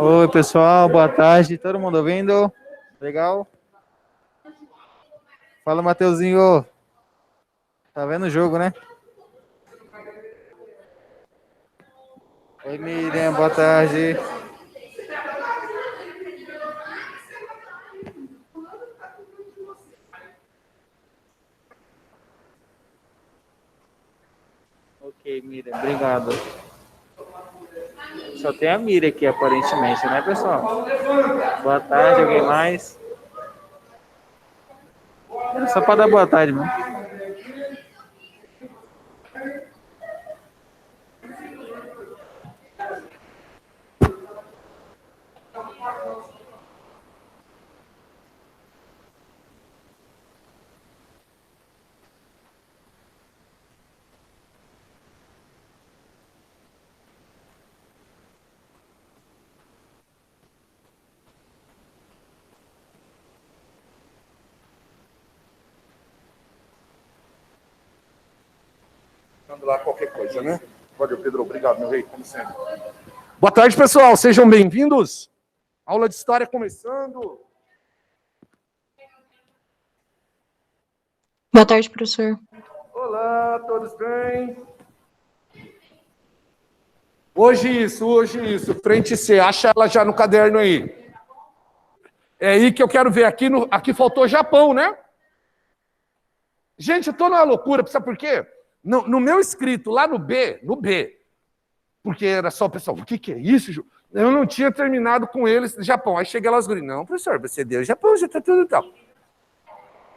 Oi, pessoal, boa tarde. Todo mundo ouvindo? Legal? Fala, Mateuzinho. Tá vendo o jogo, né? Oi, Miriam, boa tarde. Ok, Miriam, obrigado. Só tem a Miriam aqui, aparentemente, né, pessoal? Boa tarde, alguém mais? É só para dar boa tarde, mano. Manda lá qualquer coisa, né? Valeu, Pedro. Obrigado, meu rei, como sempre. Boa tarde, pessoal. Sejam bem-vindos. Aula de História começando. Boa tarde, professor. Olá, todos bem? Hoje isso. Frente C. Acha ela já no caderno aí. É aí que eu quero ver. Aqui faltou Japão, né? Gente, eu tô numa loucura. Sabe por quê? No meu escrito, lá no B, porque era só o pessoal, o que é isso, Ju? Eu não tinha terminado com eles no Japão. Aí cheguei lá, os guris, não, professor, você deu Japão, já tá tudo e tal.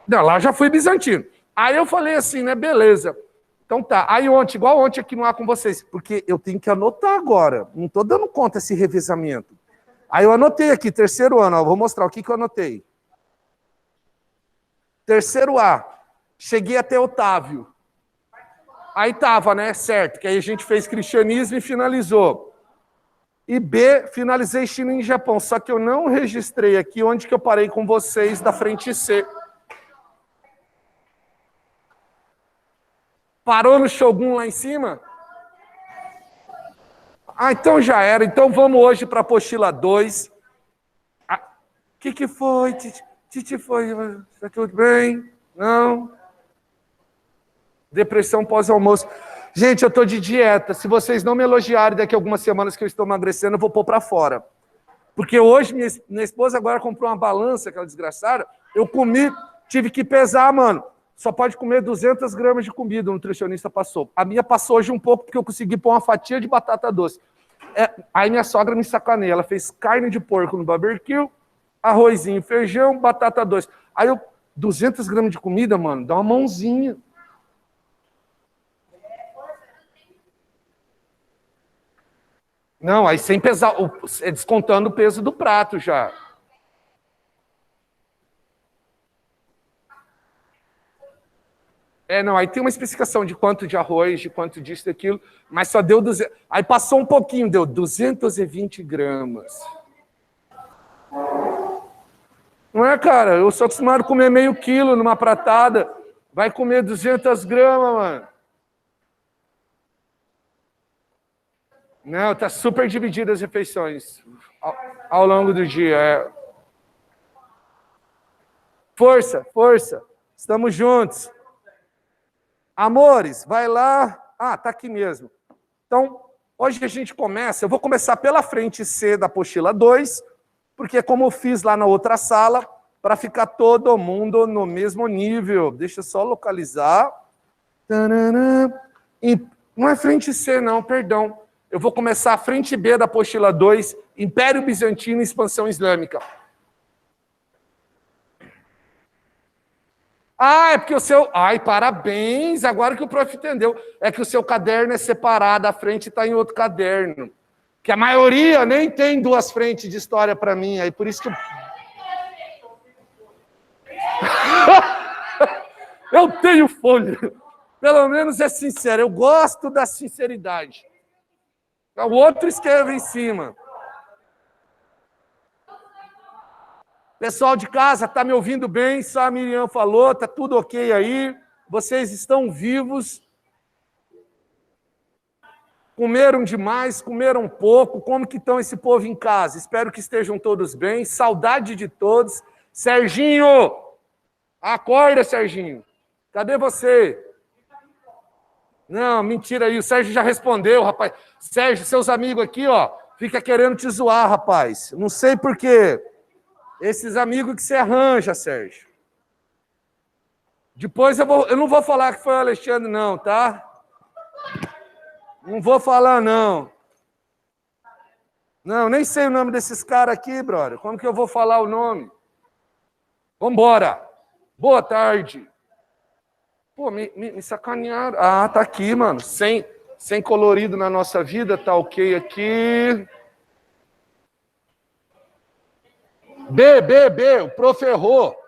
Não, lá já fui bizantino. Aí eu falei assim, né, beleza. Então tá. Aí igual ontem aqui no ar com vocês, porque eu tenho que anotar agora. Não tô dando conta esse revezamento. Aí eu anotei aqui, terceiro ano, ó, vou mostrar o que eu anotei. Terceiro A, cheguei até Otávio. Aí tava, né, certo, que aí a gente fez cristianismo e finalizou. E B, finalizei China e Japão, só que eu não registrei aqui onde que eu parei com vocês da frente C. Parou no Shogun lá em cima? Ah, então já era. Então vamos hoje para a apostila 2. O que foi, Titi? Titi foi, está tudo bem? Não? Depressão pós-almoço. Gente, eu estou de dieta. Se vocês não me elogiarem daqui a algumas semanas que eu estou emagrecendo, eu vou pôr para fora. Porque hoje minha esposa agora comprou uma balança, aquela desgraçada. Eu comi, tive que pesar, mano. Só pode comer 200 gramas de comida, o nutricionista passou. A minha passou hoje um pouco, porque eu consegui pôr uma fatia de batata doce. Aí minha sogra me sacaneia. Ela fez carne de porco no barbecue, arrozinho, feijão, batata doce. Aí 200 gramas de comida, mano, dá uma mãozinha. Não, aí sem pesar, descontando o peso do prato já. Não, aí tem uma especificação de quanto de arroz, de quanto disso, daquilo, mas só deu 200. Aí passou um pouquinho, deu 220 gramas. Não é, cara? Eu sou acostumado a comer meio quilo numa pratada. Vai comer 200 gramas, mano. Não, tá super dividida as refeições ao longo do dia. Força. Estamos juntos. Amores, vai lá. Ah, tá aqui mesmo. Então, hoje a gente começa, eu vou começar pela frente C da apostila 2, porque é como eu fiz lá na outra sala, para ficar todo mundo no mesmo nível. Deixa eu só localizar. Não é frente C, não, perdão. Eu vou começar a frente B da apostila 2, Império Bizantino e Expansão Islâmica. É porque o seu... Ai, parabéns! Agora que o prof entendeu. É que o seu caderno é separado, a frente está em outro caderno. Que a maioria nem tem duas frentes de história para mim. Aí por isso que eu tenho folha. Pelo menos é sincero. Eu gosto da sinceridade. O outro escreve em cima. Pessoal de casa, está me ouvindo bem? Só a Miriam falou, está tudo ok aí? Vocês estão vivos? Comeram demais, comeram pouco? Como que estão esse povo em casa? Espero que estejam todos bem. Saudade de todos. Serginho! Acorda, Serginho. Cadê você? Não, mentira aí. O Sérgio já respondeu, rapaz. Sérgio, seus amigos aqui, ó, fica querendo te zoar, rapaz. Não sei por quê. Esses amigos que você arranja, Sérgio. Depois eu não vou falar que foi o Alexandre, não, tá? Não vou falar, não. Não, nem sei o nome desses caras aqui, brother. Como que eu vou falar o nome? Vambora. Boa tarde. Pô, me sacanearam. Ah, tá aqui, mano. Sem colorido na nossa vida, tá ok aqui. B, o prof errou.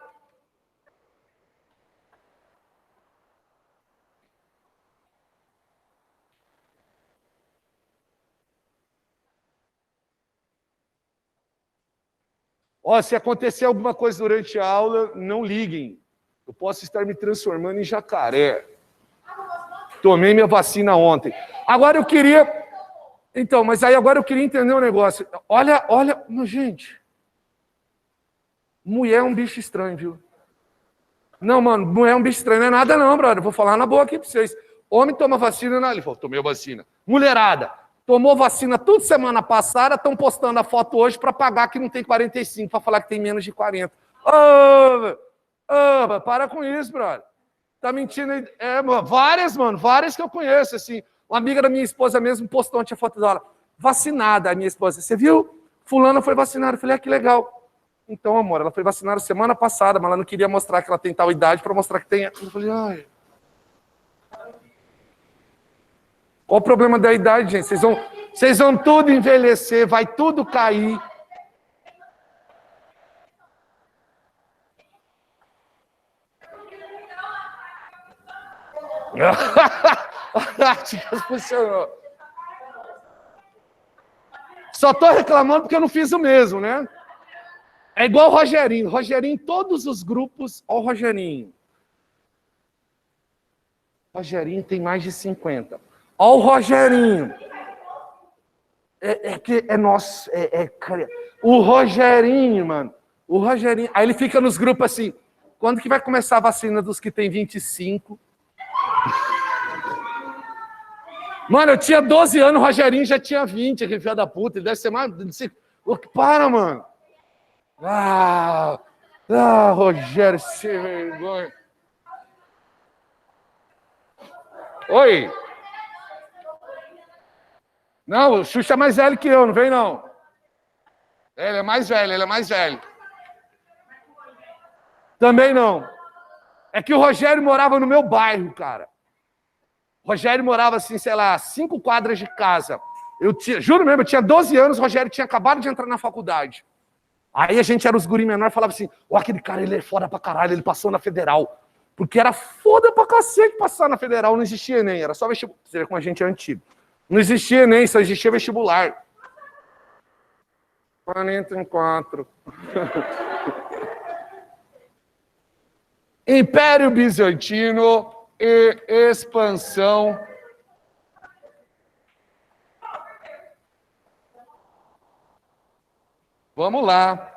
Ó, se acontecer alguma coisa durante a aula, não liguem. Eu posso estar me transformando em jacaré. Tomei minha vacina ontem. Agora eu queria... Então, mas aí agora eu queria entender um negócio. Olha, gente. Mulher é um bicho estranho, viu? Não, mano, mulher é um bicho estranho. Não é nada não, brother. Vou falar na boa aqui pra vocês. Homem toma vacina, não. Ele falou, tomei a vacina. Mulherada. Tomou vacina tudo semana passada, estão postando a foto hoje para pagar que não tem 45, para falar que tem menos de 40. Para com isso, brother. Tá mentindo aí. Várias que eu conheço, assim. Uma amiga da minha esposa mesmo postou ontem a foto dela. Vacinada, a minha esposa. Você viu? Fulana foi vacinada. Eu falei, que legal. Então, amor, ela foi vacinada semana passada, mas ela não queria mostrar que ela tem tal idade para mostrar que tem... Eu falei, ai... Qual o problema da idade, gente? Vocês vão tudo envelhecer, vai tudo cair. Funcionou. Só estou reclamando porque eu não fiz o mesmo, né? É igual o Rogerinho. Rogerinho, todos os grupos... Ó o Rogerinho. Rogerinho tem mais de 50. Ó o Rogerinho. É nosso. O Rogerinho, mano. O Rogerinho. Aí ele fica nos grupos assim. Quando que vai começar a vacina dos que tem 25? Mano, eu tinha 12 anos, o Rogerinho já tinha 20, aquele filho da puta. Ele deve ser mais... Para, mano. Rogério, sem vergonha. Oi. Não, o Xuxa é mais velho que eu, não vem não. Ele é mais velho. Também não. É que o Rogério morava no meu bairro, cara. O Rogério morava assim, sei lá, 5 quadras de casa. Juro mesmo, eu tinha 12 anos, o Rogério tinha acabado de entrar na faculdade. Aí a gente era os guri menores e falava assim, aquele cara, ele é foda pra caralho, ele passou na Federal. Porque era foda pra cacete passar na Federal, não existia Enem, era só vestibular. Você vê como a gente é antigo. Não existia Enem, só existia vestibular. 44. Império Bizantino e expansão. Vamos lá.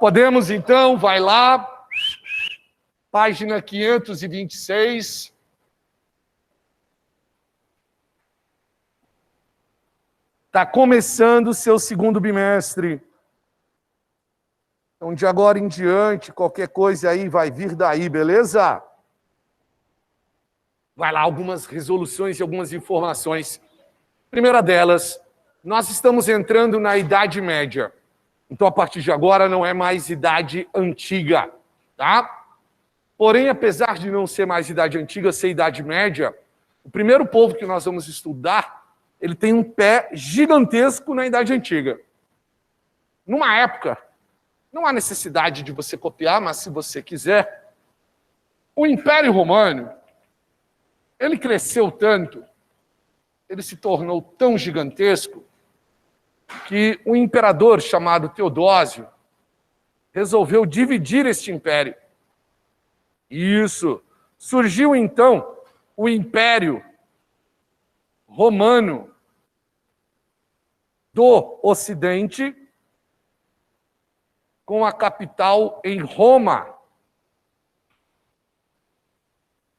Podemos, então, vai lá, página 526. Está começando o seu segundo bimestre. Então, de agora em diante, qualquer coisa aí vai vir daí, beleza? Vai lá, algumas resoluções e algumas informações. Primeira delas, nós estamos entrando na Idade Média. Então, a partir de agora, não é mais idade antiga, tá? Porém, apesar de não ser mais idade antiga, ser idade média, o primeiro povo que nós vamos estudar, ele tem um pé gigantesco na idade antiga. Numa época, não há necessidade de você copiar, mas se você quiser, o Império Romano, ele cresceu tanto, ele se tornou tão gigantesco, que um imperador chamado Teodósio resolveu dividir este império. Isso. Surgiu, então, o Império Romano do Ocidente, com a capital em Roma.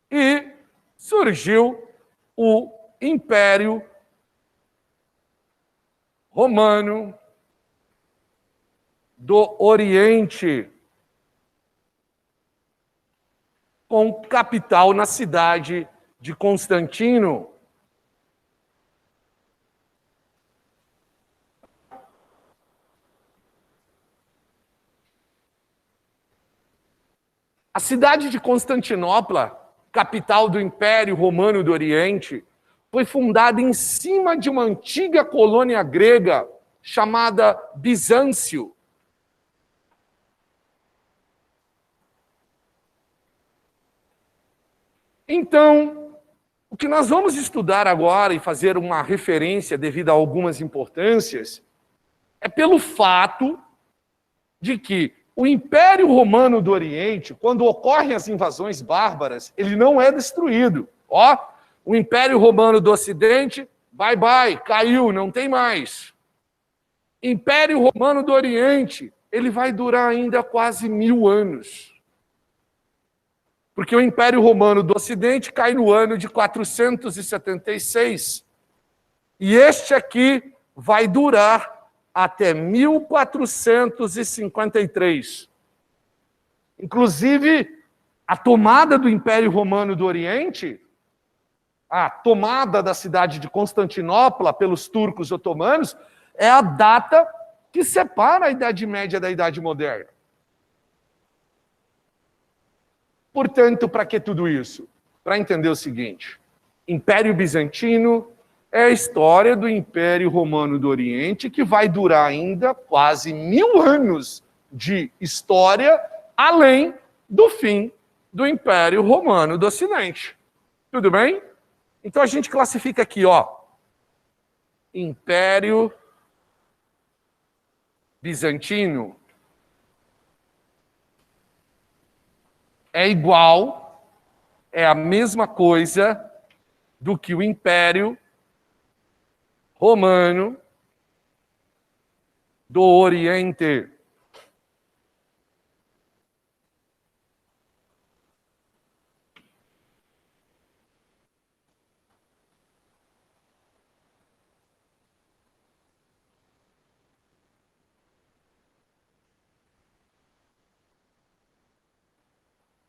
E surgiu o Império Romano do Oriente, com capital na cidade de Constantino. A cidade de Constantinopla, capital do Império Romano do Oriente, foi fundada em cima de uma antiga colônia grega chamada Bizâncio. Então, o que nós vamos estudar agora e fazer uma referência devido a algumas importâncias é pelo fato de que o Império Romano do Oriente, quando ocorrem as invasões bárbaras, ele não é destruído. Ó, o Império Romano do Ocidente, bye bye, caiu, não tem mais. Império Romano do Oriente, ele vai durar ainda quase 1000 anos. Porque o Império Romano do Ocidente cai no ano de 476. E este aqui vai durar até 1453. Inclusive, a tomada do Império Romano do Oriente, a tomada da cidade de Constantinopla pelos turcos otomanos, é a data que separa a Idade Média da Idade Moderna. Portanto, para que tudo isso? Para entender o seguinte: Império Bizantino é a história do Império Romano do Oriente, que vai durar ainda quase 1000 anos de história, além do fim do Império Romano do Ocidente. Tudo bem? Então a gente classifica aqui, ó, Império Bizantino é igual, é a mesma coisa do que o Império Romano do Oriente.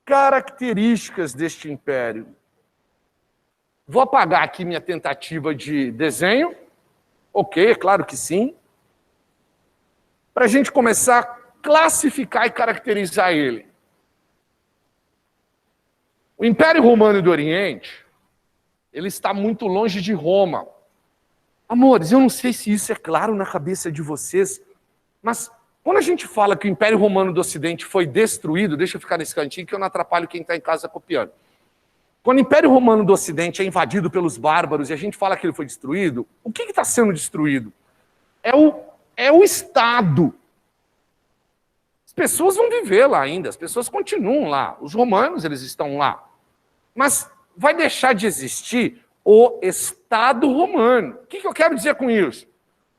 Características deste império. Vou apagar aqui minha tentativa de desenho. Ok, é claro que sim. Para a gente começar a classificar e caracterizar ele. O Império Romano do Oriente, ele está muito longe de Roma. Amores, eu não sei se isso é claro na cabeça de vocês, mas quando a gente fala que o Império Romano do Ocidente foi destruído, deixa eu ficar nesse cantinho que eu não atrapalho quem está em casa copiando. Quando o Império Romano do Ocidente é invadido pelos bárbaros e a gente fala que ele foi destruído, o que está sendo destruído? É o Estado. As pessoas vão viver lá ainda, as pessoas continuam lá, os romanos eles estão lá. Mas vai deixar de existir o Estado romano. O que eu quero dizer com isso?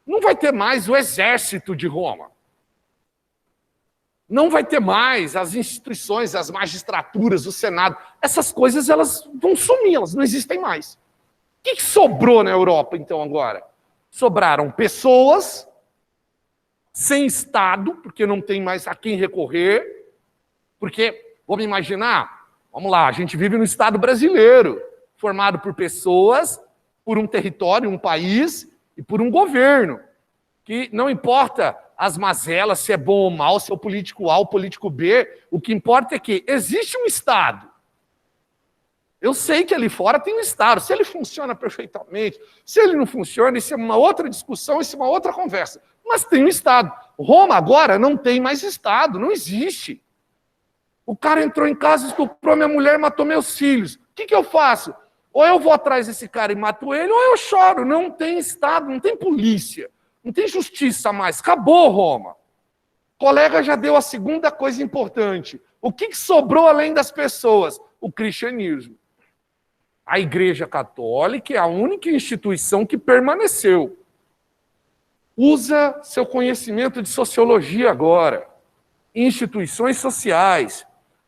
Não vai ter mais o exército de Roma. Não vai ter mais as instituições, as magistraturas, o Senado. Essas coisas elas vão sumir, elas não existem mais. O que sobrou na Europa, então, agora? Sobraram pessoas sem Estado, porque não tem mais a quem recorrer. Porque, vamos imaginar, vamos lá, a gente vive no Estado brasileiro, formado por pessoas, por um território, um país e por um governo, que não importa as mazelas, se é bom ou mal, se é o político A ou o político B. O que importa é que existe um Estado. Eu sei que ali fora tem um Estado. Se ele funciona perfeitamente, se ele não funciona, isso é uma outra discussão, isso é uma outra conversa. Mas tem um Estado. Roma agora não tem mais Estado, não existe. O cara entrou em casa, estuprou minha mulher, matou meus filhos. O que eu faço? Ou eu vou atrás desse cara e mato ele, ou eu choro. Não tem Estado, não tem polícia, não tem justiça mais. Acabou Roma. O colega já deu a segunda coisa importante. O que sobrou além das pessoas? O cristianismo. A Igreja Católica é a única instituição que permaneceu. Usa seu conhecimento de sociologia agora. Instituições sociais,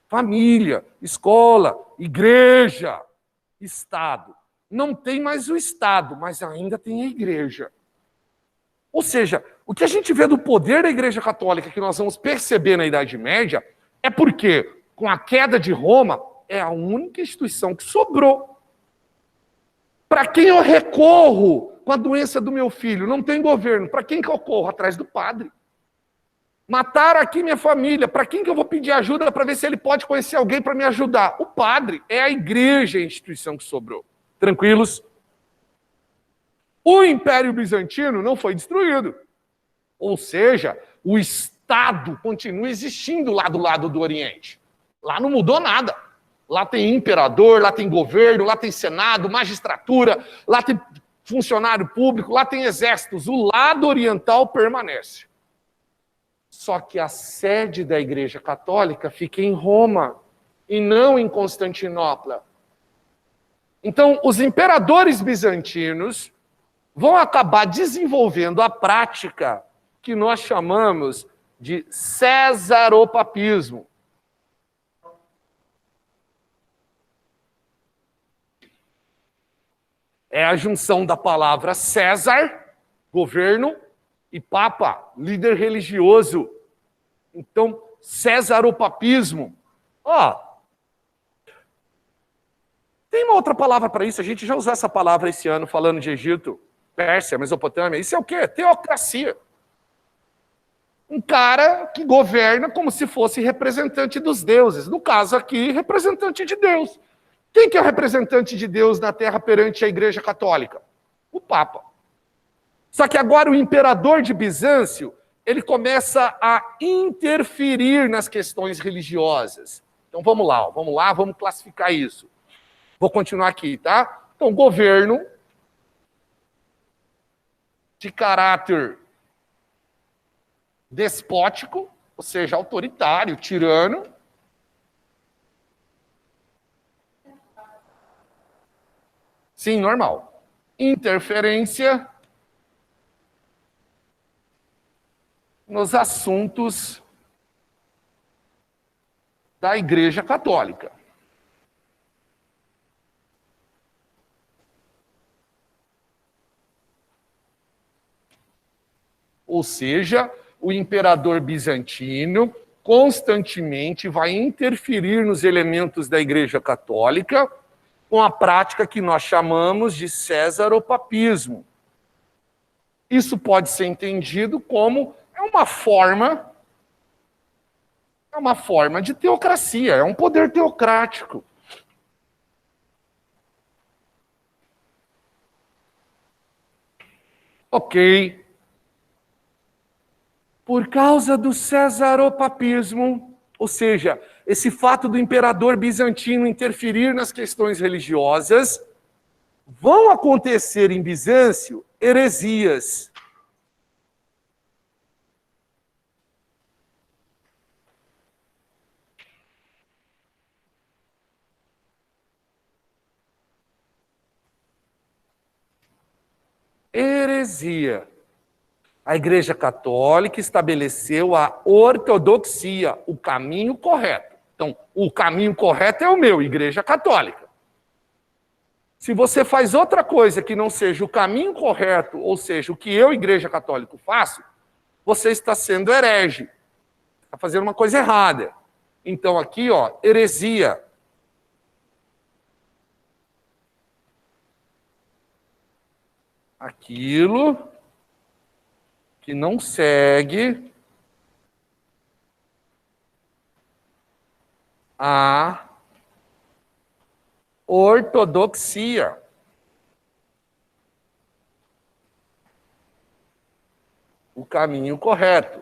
família, escola, igreja, Estado. Não tem mais o Estado, mas ainda tem a Igreja. Ou seja, o que a gente vê do poder da Igreja Católica, que nós vamos perceber na Idade Média, é porque, com a queda de Roma, é a única instituição que sobrou. Para quem eu recorro com a doença do meu filho? Não tem governo. Para quem que eu corro? Atrás do padre. Mataram aqui minha família. Para quem que eu vou pedir ajuda para ver se ele pode conhecer alguém para me ajudar? O padre. É a igreja a instituição que sobrou. Tranquilos? O Império Bizantino não foi destruído. Ou seja, o Estado continua existindo lá do lado do Oriente. Lá não mudou nada. Lá tem imperador, lá tem governo, lá tem senado, magistratura, lá tem funcionário público, lá tem exércitos. O lado oriental permanece. Só que a sede da Igreja Católica fica em Roma e não em Constantinopla. Então, os imperadores bizantinos vão acabar desenvolvendo a prática que nós chamamos de cesaropapismo. É a junção da palavra César, governo, e Papa, líder religioso. Então, cesaropapismo. Tem uma outra palavra para isso, a gente já usou essa palavra esse ano, falando de Egito, Pérsia, Mesopotâmia. Isso é o quê? Teocracia. Um cara que governa como se fosse representante dos deuses. No caso aqui, representante de Deus. Quem que é o representante de Deus na Terra perante a Igreja Católica? O Papa. Só que agora o imperador de Bizâncio, ele começa a interferir nas questões religiosas. Então vamos lá, vamos classificar isso. Vou continuar aqui, tá? Então, governo de caráter despótico, ou seja, autoritário, tirano. Sim, normal. Interferência nos assuntos da Igreja Católica. Ou seja, o imperador bizantino constantemente vai interferir nos elementos da Igreja Católica com a prática que nós chamamos de cesaropapismo. Isso pode ser entendido como uma forma de teocracia, é um poder teocrático. Ok. Por causa do cesaropapismo, ou seja, esse fato do imperador bizantino interferir nas questões religiosas, vão acontecer em Bizâncio heresias. Heresia. A Igreja Católica estabeleceu a ortodoxia, o caminho correto. Então, o caminho correto é o meu, Igreja Católica. Se você faz outra coisa que não seja o caminho correto, ou seja, o que eu, Igreja Católica, faço, você está sendo herege. Está fazendo uma coisa errada. Então, aqui, heresia. Aquilo que não segue a ortodoxia. O caminho correto.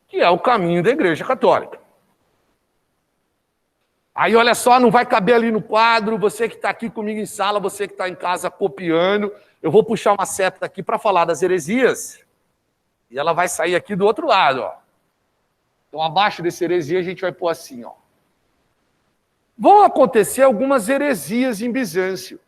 Que é o caminho da Igreja Católica. Aí, olha só, não vai caber ali no quadro, você que está aqui comigo em sala, você que está em casa copiando, eu vou puxar uma seta aqui para falar das heresias, e ela vai sair aqui do outro lado, ó. Então, abaixo dessa heresia, a gente vai pôr assim, ó. Vão acontecer algumas heresias em Bizâncio.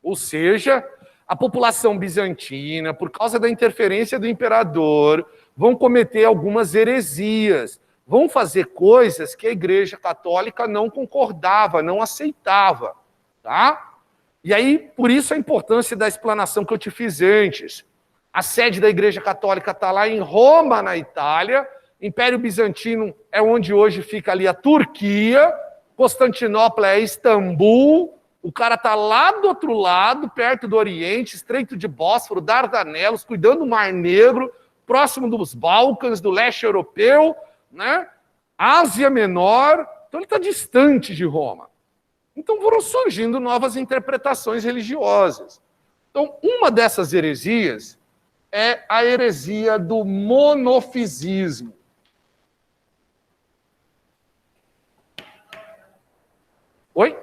Ou seja, a população bizantina, por causa da interferência do imperador, vão cometer algumas heresias, vão fazer coisas que a Igreja Católica não concordava, não aceitava, tá? E aí, por isso a importância da explanação que eu te fiz antes. A sede da Igreja Católica está lá em Roma, na Itália. Império Bizantino é onde hoje fica ali a Turquia. Constantinopla é Istambul. O cara está lá do outro lado, perto do Oriente, Estreito de Bósforo, Dardanelos, cuidando do Mar Negro, próximo dos Balcãs, do leste europeu, né? Ásia Menor. Então ele está distante de Roma. Então foram surgindo novas interpretações religiosas. Então, uma dessas heresias é a heresia do monofisismo. Oi?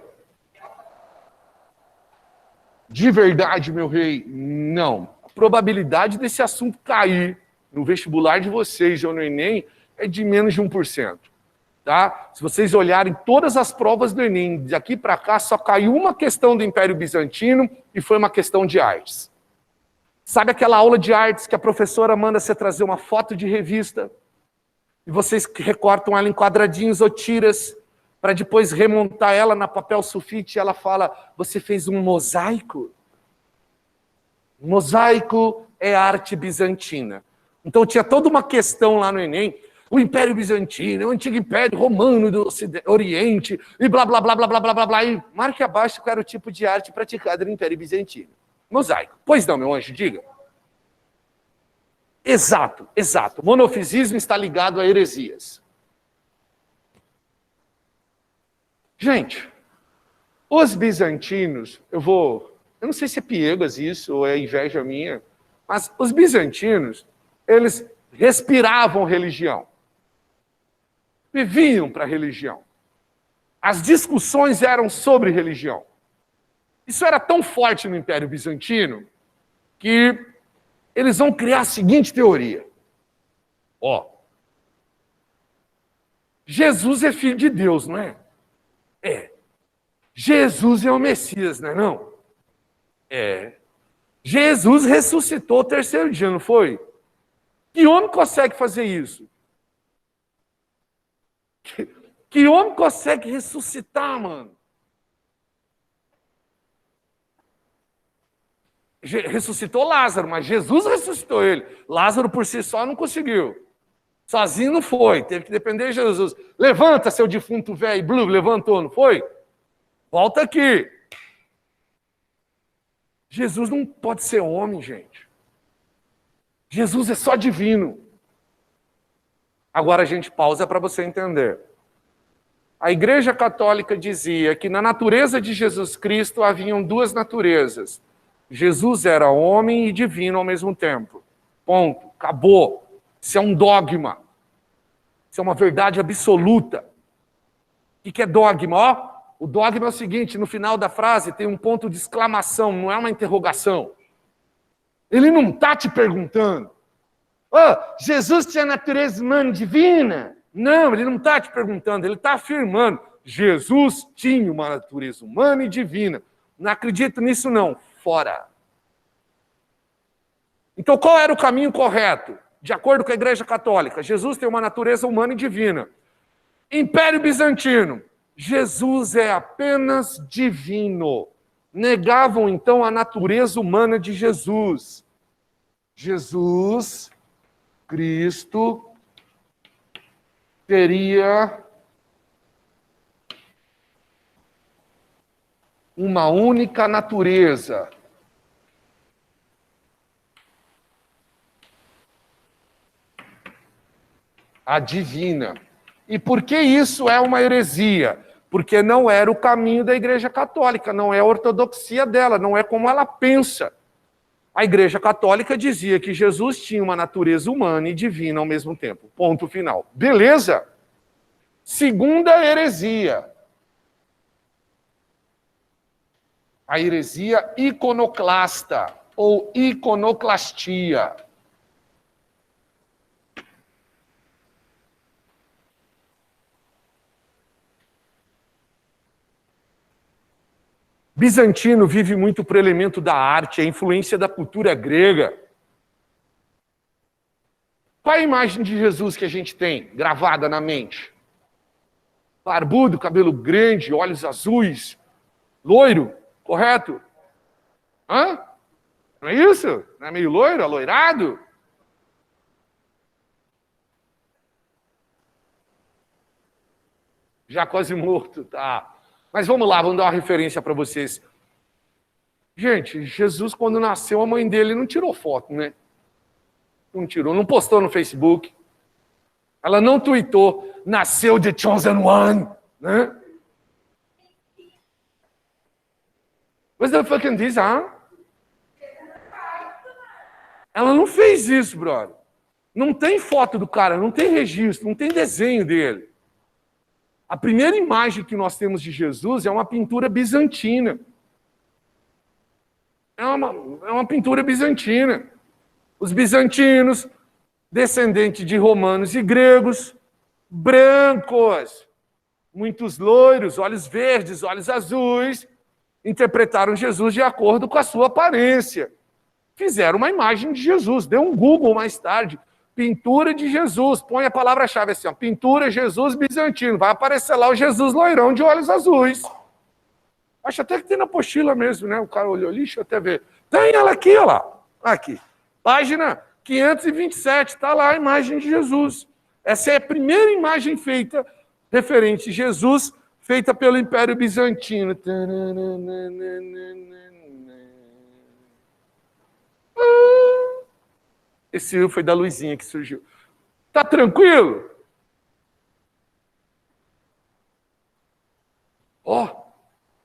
De verdade, meu rei, não. A probabilidade desse assunto cair no vestibular de vocês ou no Enem é de menos de 1%. Tá? Se vocês olharem todas as provas do Enem, de aqui para cá, só caiu uma questão do Império Bizantino e foi uma questão de artes. Sabe aquela aula de artes que a professora manda você trazer uma foto de revista e vocês recortam ela em quadradinhos ou tiras para depois remontar ela na papel sulfite e ela fala, você fez um mosaico? Mosaico é arte bizantina. Então tinha toda uma questão lá no Enem, o Império Bizantino, o antigo Império Romano do Oriente, e blá, blá, blá, blá, blá, blá, blá, blá, e marque abaixo qual era o tipo de arte praticada no Império Bizantino. Mosaico. Pois não, meu anjo, diga. Exato, exato. O monofisismo está ligado a heresias. Gente, os bizantinos, eu não sei se é piegas isso ou é inveja minha, mas os bizantinos, eles respiravam religião. Viviam para a religião. As discussões eram sobre religião. Isso era tão forte no Império Bizantino que eles vão criar a seguinte teoria. Ó, Jesus é filho de Deus, não é? É. Jesus é o Messias, não é não? É. Jesus ressuscitou o terceiro dia, não foi? Que homem consegue fazer isso? Que homem consegue ressuscitar, mano? Ressuscitou Lázaro, mas Jesus ressuscitou ele. Lázaro por si só não conseguiu. Sozinho não foi, teve que depender de Jesus. Levanta, seu defunto velho, Blue, levantou, não foi? Volta aqui. Jesus não pode ser homem, gente. Jesus é só divino. Agora a gente pausa para você entender. A Igreja Católica dizia que na natureza de Jesus Cristo haviam duas naturezas. Jesus era homem e divino ao mesmo tempo. Ponto. Acabou. Isso é um dogma. Isso é uma verdade absoluta. O que é dogma? Ó, o dogma é o seguinte, no final da frase tem um ponto de exclamação, não é uma interrogação. Ele não está te perguntando. Oh, Jesus tinha natureza humana e divina? Não, ele não está te perguntando, ele está afirmando. Jesus tinha uma natureza humana e divina. Não acredito nisso não. Fora. Então, qual era o caminho correto? De acordo com a Igreja Católica, Jesus tem uma natureza humana e divina. Império Bizantino, Jesus é apenas divino. Negavam, então, a natureza humana de Jesus. Jesus Cristo teria uma única natureza. A divina. E por que isso é uma heresia? Porque não era o caminho da Igreja Católica, não é a ortodoxia dela, não é como ela pensa. A Igreja Católica dizia que Jesus tinha uma natureza humana e divina ao mesmo tempo. Ponto final. Beleza? Segunda heresia. A heresia iconoclasta ou iconoclastia. Bizantino vive muito por elemento da arte, a influência da cultura grega. Qual é a imagem de Jesus que a gente tem gravada na mente? Barbudo, cabelo grande, olhos azuis, loiro, correto? Hã? Não é isso? Não é meio loiro, aloirado? Já quase morto, tá. Mas vamos lá, vamos dar uma referência para vocês. Gente, Jesus, quando nasceu, a mãe dele não tirou foto, né? Não tirou, não postou no Facebook. Ela não tweetou, nasceu The Chosen One, né? What's the fucking this, huh? Ela não fez isso, brother. Não tem foto do cara, não tem registro, não tem desenho dele. A primeira imagem que nós temos de Jesus é uma pintura bizantina. É uma pintura bizantina. Os bizantinos, descendentes de romanos e gregos, brancos, muitos loiros, olhos verdes, olhos azuis, interpretaram Jesus de acordo com a sua aparência. Fizeram uma imagem de Jesus. Dê um Google mais tarde. Pintura de Jesus. Põe a palavra-chave assim, ó. Pintura Jesus bizantino. Vai aparecer lá o Jesus loirão de olhos azuis. Acho até que tem na apostila mesmo, né? O cara olhou ali, deixa eu até ver. Tem ela aqui, ó lá. Aqui. Página 527. Está lá a imagem de Jesus. Essa é a primeira imagem feita referente a Jesus, feita pelo Império Bizantino. Esse foi da luzinha que surgiu. Tá tranquilo? Ó,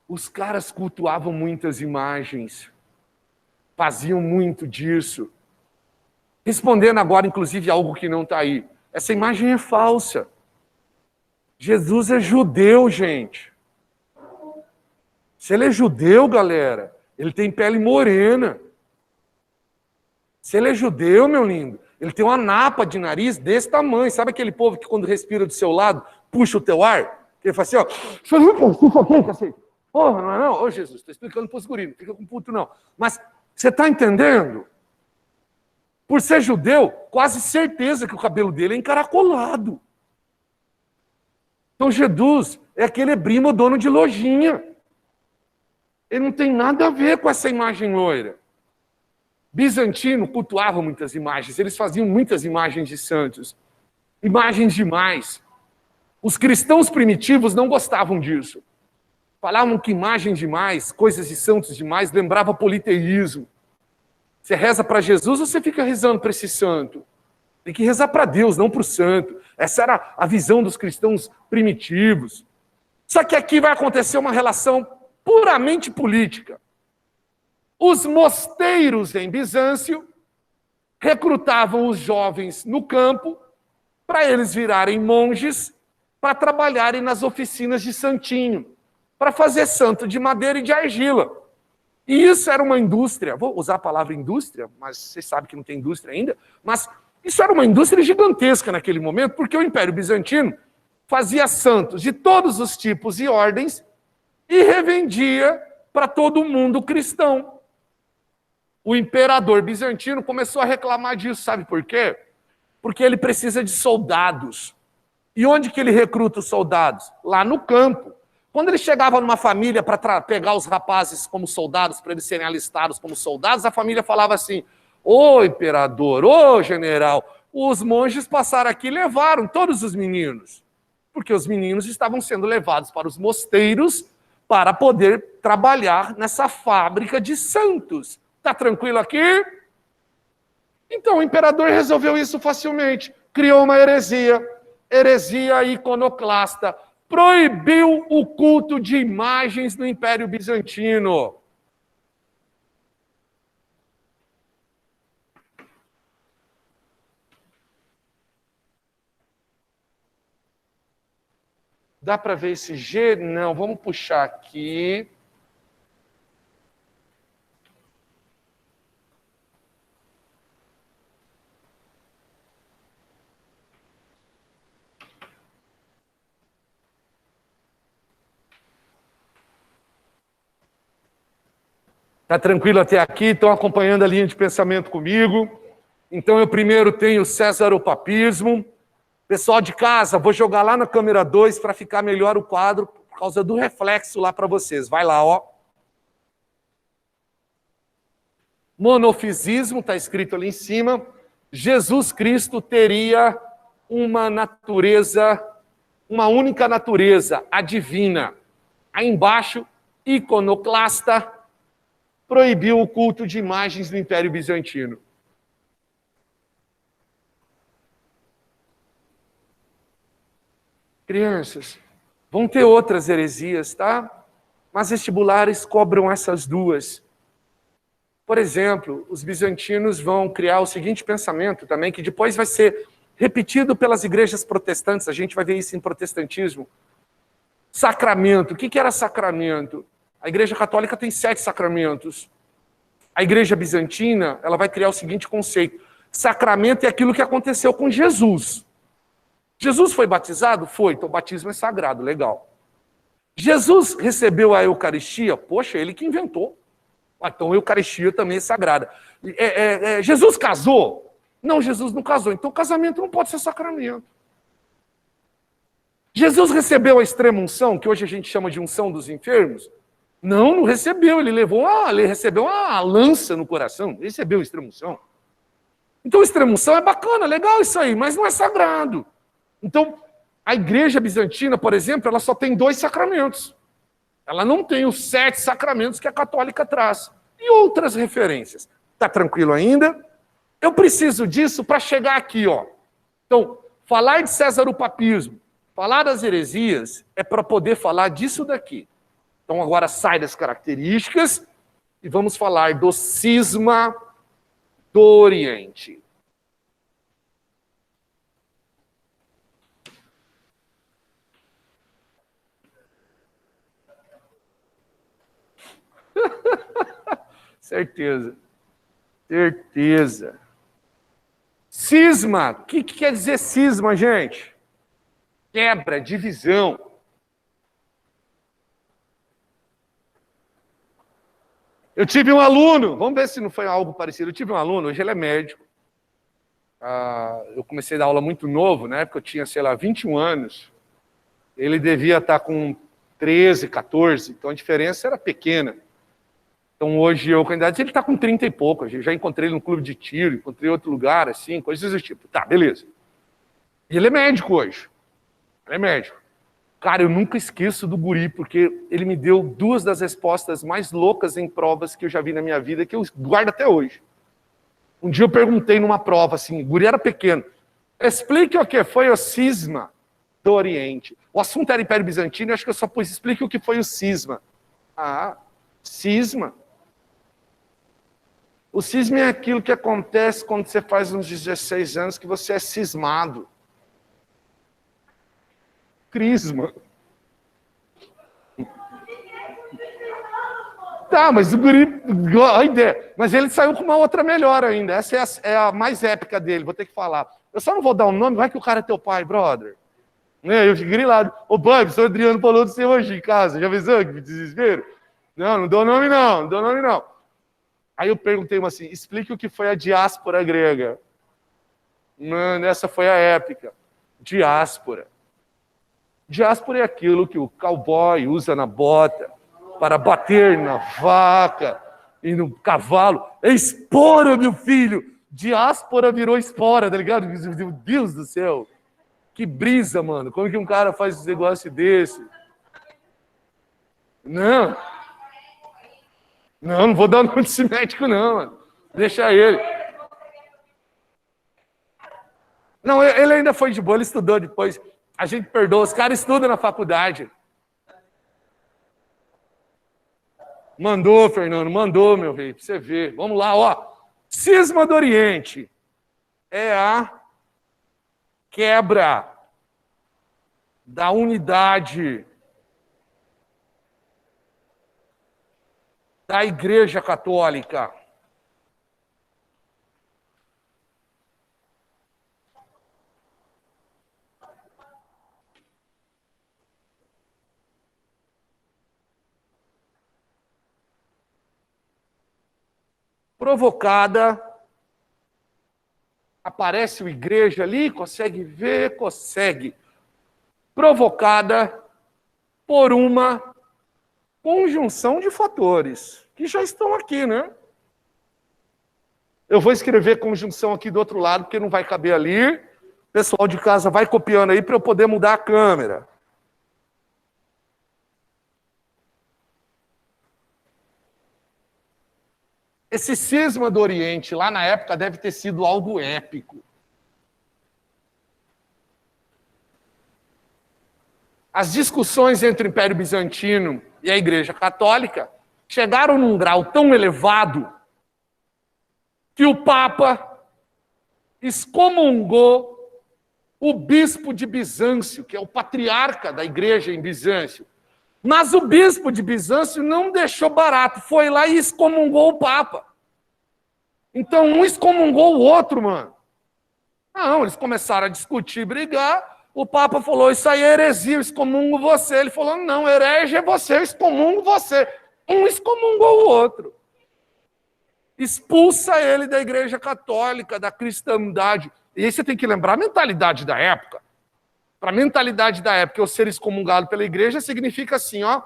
os caras cultuavam muitas imagens. Faziam muito disso. Respondendo agora, inclusive, algo que não está aí. Essa imagem é falsa. Jesus é judeu, gente. Se ele é judeu, galera, ele tem pele morena. Se ele é judeu, meu lindo, ele tem uma napa de nariz desse tamanho. Sabe aquele povo que quando respira do seu lado, puxa o teu ar? Que ele fala assim, ó, sufoquei, cacete. Porra, não é não? Ô, Jesus, estou explicando para os guris, não fica com puto não. Mas você está entendendo? Por ser judeu, quase certeza que o cabelo dele é encaracolado. Então Jesus é aquele primo dono de lojinha. Ele não tem nada a ver com essa imagem loira. Bizantino cultuava muitas imagens, eles faziam muitas imagens de santos. Imagens demais. Os cristãos primitivos não gostavam disso. Falavam que imagem demais, coisas de santos demais, lembrava politeísmo. Você reza para Jesus ou você fica rezando para esse santo? Tem que rezar para Deus, não para o santo. Essa era a visão dos cristãos primitivos. Só que aqui vai acontecer uma relação puramente política. Os mosteiros em Bizâncio recrutavam os jovens no campo para eles virarem monges, para trabalharem nas oficinas de santinho, para fazer santo de madeira e de argila. E isso era uma indústria, vou usar a palavra indústria, mas vocês sabem que não tem indústria ainda, mas isso era uma indústria gigantesca naquele momento, porque o Império Bizantino fazia santos de todos os tipos e ordens e revendia para todo mundo cristão. O imperador bizantino começou a reclamar disso, sabe por quê? Porque ele precisa de soldados. E onde que ele recruta os soldados? Lá no campo. Quando ele chegava numa família para pegar os rapazes como soldados, para eles serem alistados como soldados, a família falava assim, ô imperador, ô general, os monges passaram aqui e levaram todos os meninos. Porque os meninos estavam sendo levados para os mosteiros para poder trabalhar nessa fábrica de santos. Tá tranquilo aqui? Então o imperador resolveu isso facilmente. Criou uma heresia iconoclasta. Proibiu o culto de imagens no Império Bizantino. Dá para ver esse G? Não, vamos puxar aqui. Está tranquilo até aqui? Estão acompanhando a linha de pensamento comigo? Então eu primeiro tenho o cesaropapismo. Pessoal de casa, vou jogar lá na câmera 2 para ficar melhor o quadro, por causa do reflexo lá para vocês. Vai lá, ó. Monofisismo, está escrito ali em cima. Jesus Cristo teria uma natureza, uma única natureza, a divina. Aí embaixo, iconoclasta, proibiu o culto de imagens no Império Bizantino. Crianças, vão ter outras heresias, tá? Mas vestibulares cobram essas duas. Por exemplo, os bizantinos vão criar o seguinte pensamento também, que depois vai ser repetido pelas igrejas protestantes, a gente vai ver isso em protestantismo. Sacramento. O que era sacramento? A Igreja Católica tem 7 sacramentos. A Igreja Bizantina, ela vai criar o seguinte conceito. Sacramento é aquilo que aconteceu com Jesus. Jesus foi batizado? Foi. Então o batismo é sagrado, legal. Jesus recebeu a Eucaristia? Poxa, ele que inventou. Então a Eucaristia também é sagrada. Jesus casou? Não, Jesus não casou. Então o casamento não pode ser sacramento. Jesus recebeu a extrema-unção, que hoje a gente chama de unção dos enfermos? Não, não recebeu. Ele recebeu uma lança no coração. Recebeu a extrema-unção. Então a extrema-unção é bacana, legal isso aí, mas não é sagrado. Então, a Igreja Bizantina, por exemplo, ela só tem 2 sacramentos. Ela não tem os 7 sacramentos que a católica traz. E outras referências. Está tranquilo ainda? Eu preciso disso para chegar aqui, ó. Então, falar de cesaropapismo, falar das heresias, é para poder falar disso daqui. Então, agora sai das características e vamos falar do cisma do Oriente. Certeza. Certeza. Cisma. O que quer dizer cisma, gente? Quebra, divisão. Eu tive um aluno, vamos ver se não foi algo parecido. Eu tive um aluno, hoje ele é médico. Eu comecei a dar aula muito novo, na época eu tinha, sei lá, 21 anos. Ele devia estar com 13, 14, então a diferença era pequena. Então hoje eu, candidato, ele está com 30 e pouco, eu já encontrei ele no clube de tiro, encontrei em outro lugar, assim, coisas do tipo. Tá, beleza. E ele é médico hoje. Ele é médico. Cara, eu nunca esqueço do guri, porque ele me deu 2 das respostas mais loucas em provas que eu já vi na minha vida, que eu guardo até hoje. Um dia eu perguntei numa prova, assim, o guri era pequeno, explique o que foi o cisma do Oriente. O assunto era Império Bizantino, eu acho que eu só pus, explique o que foi o cisma. Ah, cisma. O cisma é aquilo que acontece quando você faz uns 16 anos que você é cismado. Crisma. Tá, mas o guri, a ideia. Mas ele saiu com uma outra melhor ainda. Essa é a mais épica dele, vou ter que falar. Eu só não vou dar um nome, vai que o cara é teu pai, brother. Eu fico grilado. Ô, pai, o senhor Adriano falou de você hoje em casa. Já avisou que desespero? Não dou nome não, não dou nome não. Aí eu perguntei assim, explique o que foi a diáspora grega. Mano, essa foi a épica. Diáspora. Diáspora é aquilo que o cowboy usa na bota para bater na vaca e no cavalo. É espora, meu filho! Diáspora virou espora, tá ligado? Meu Deus do céu! Que brisa, mano! Como que um cara faz um negócio desse? Não. Não vou dar nome desse médico, não, mano. Deixa ele. Não, ele ainda foi de boa, ele estudou depois. A gente perdoa, os caras estudam na faculdade. Mandou, Fernando, mandou, meu rei, pra você ver. Vamos lá, ó. Cisma do Oriente é a quebra da unidade da Igreja Católica. Provocada, aparece o igreja ali, consegue ver, consegue. Provocada por uma conjunção de fatores que já estão aqui, né? Eu vou escrever conjunção aqui do outro lado, porque não vai caber ali. O pessoal de casa vai copiando aí para eu poder mudar a câmera. Esse cisma do Oriente, lá na época, deve ter sido algo épico. As discussões entre o Império Bizantino e a Igreja Católica chegaram num grau tão elevado que o Papa excomungou o bispo de Bizâncio, que é o patriarca da igreja em Bizâncio. Mas o bispo de Bizâncio não deixou barato, foi lá e excomungou o Papa. Então um excomungou o outro, mano. Não, eles começaram a discutir, brigar. O Papa falou, isso aí é heresia, eu excomungo você. Ele falou, não, herege é você, eu excomungo você. Um excomungou o outro. Expulsa ele da Igreja Católica, da cristandade. E aí você tem que lembrar a mentalidade da época. Para a mentalidade da época, eu ser excomungado pela igreja significa assim, ó,